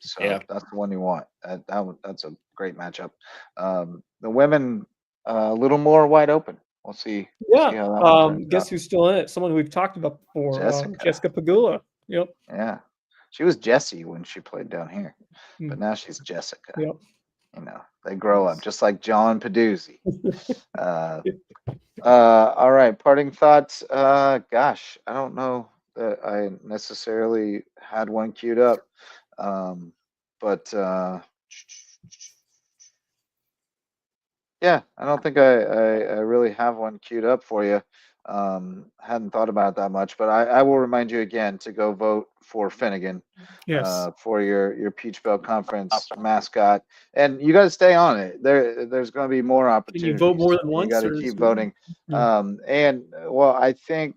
So that's the one you want. That's a great matchup. The women a little more wide open. We'll see. Yeah. See how that one turns guess out. who's still in it? Someone we've talked about before. Jessica Pegula. Yep. Yeah. She was Jessie when she played down here, but now she's Jessica. Yep. They grow up just like John Peduzzi. All right. Parting thoughts. Gosh, I don't know that I necessarily had one queued up. But I don't think I really have one queued up for you. Hadn't thought about it that much, but I will remind you again to go vote for Finnegan. Yes. For your Peach Belt Conference mascot, and you got to stay on it. There's going to be more opportunities. Can you vote more than once? You got to keep voting. I think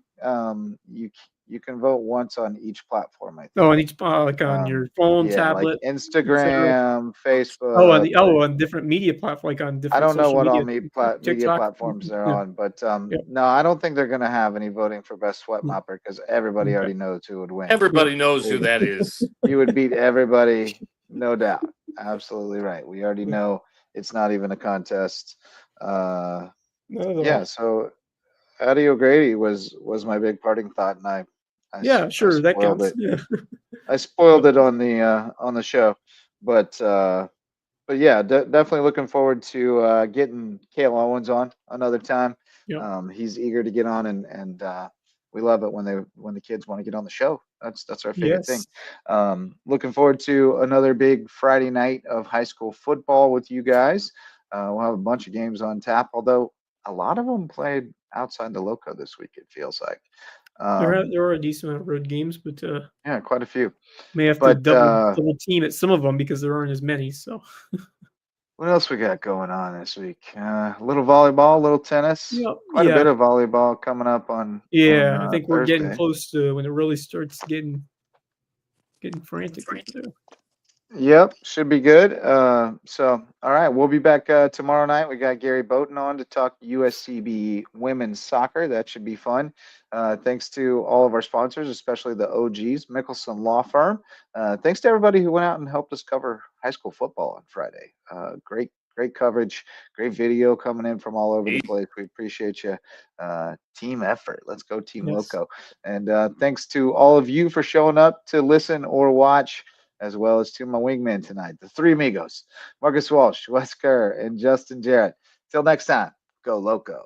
you can vote once on each platform. I think. On each on your phone, tablet, like Instagram, Facebook. On different media platforms, like on different. I don't know what all media platforms they're on, but no, I don't think they're going to have any voting for best sweat mopper, because everybody already knows who would win. Everybody knows who that is. You would beat everybody, no doubt. Absolutely right. We already know it's not even a contest. So Addie O'Grady was my big parting thought, and I sure, that counts. I spoiled it on the show, but definitely looking forward to getting Cale Owens on another time. He's eager to get on, and we love it when the kids want to get on the show. That's our favorite thing. Looking forward to another big Friday night of high school football with you guys. We'll have a bunch of games on tap, although a lot of them played outside the Lowco this week, it feels like. There are a decent amount of road games, but quite a few. May have to double team at some of them because there aren't as many. So, what else we got going on this week? A little volleyball, a little tennis. Quite a bit of volleyball coming up on. I think we're getting close to when it really starts getting frantic. Yep, should be good. So, all right, we'll be back tomorrow night. We got Gary Bowden on to talk USCB women's soccer. That should be fun. Thanks to all of our sponsors, especially the OGs, Mikkelson Law Firm. Thanks to everybody who went out and helped us cover high school football on Friday. Great coverage, great video coming in from all over the place. We appreciate you. Team effort. Let's go Team Lowco. And thanks to all of you for showing up to listen or watch, as well as to my wingman tonight, the three amigos, Marcus Walsh, Wes Kerr, and Justin Jarrett. Till next time, go Lowco.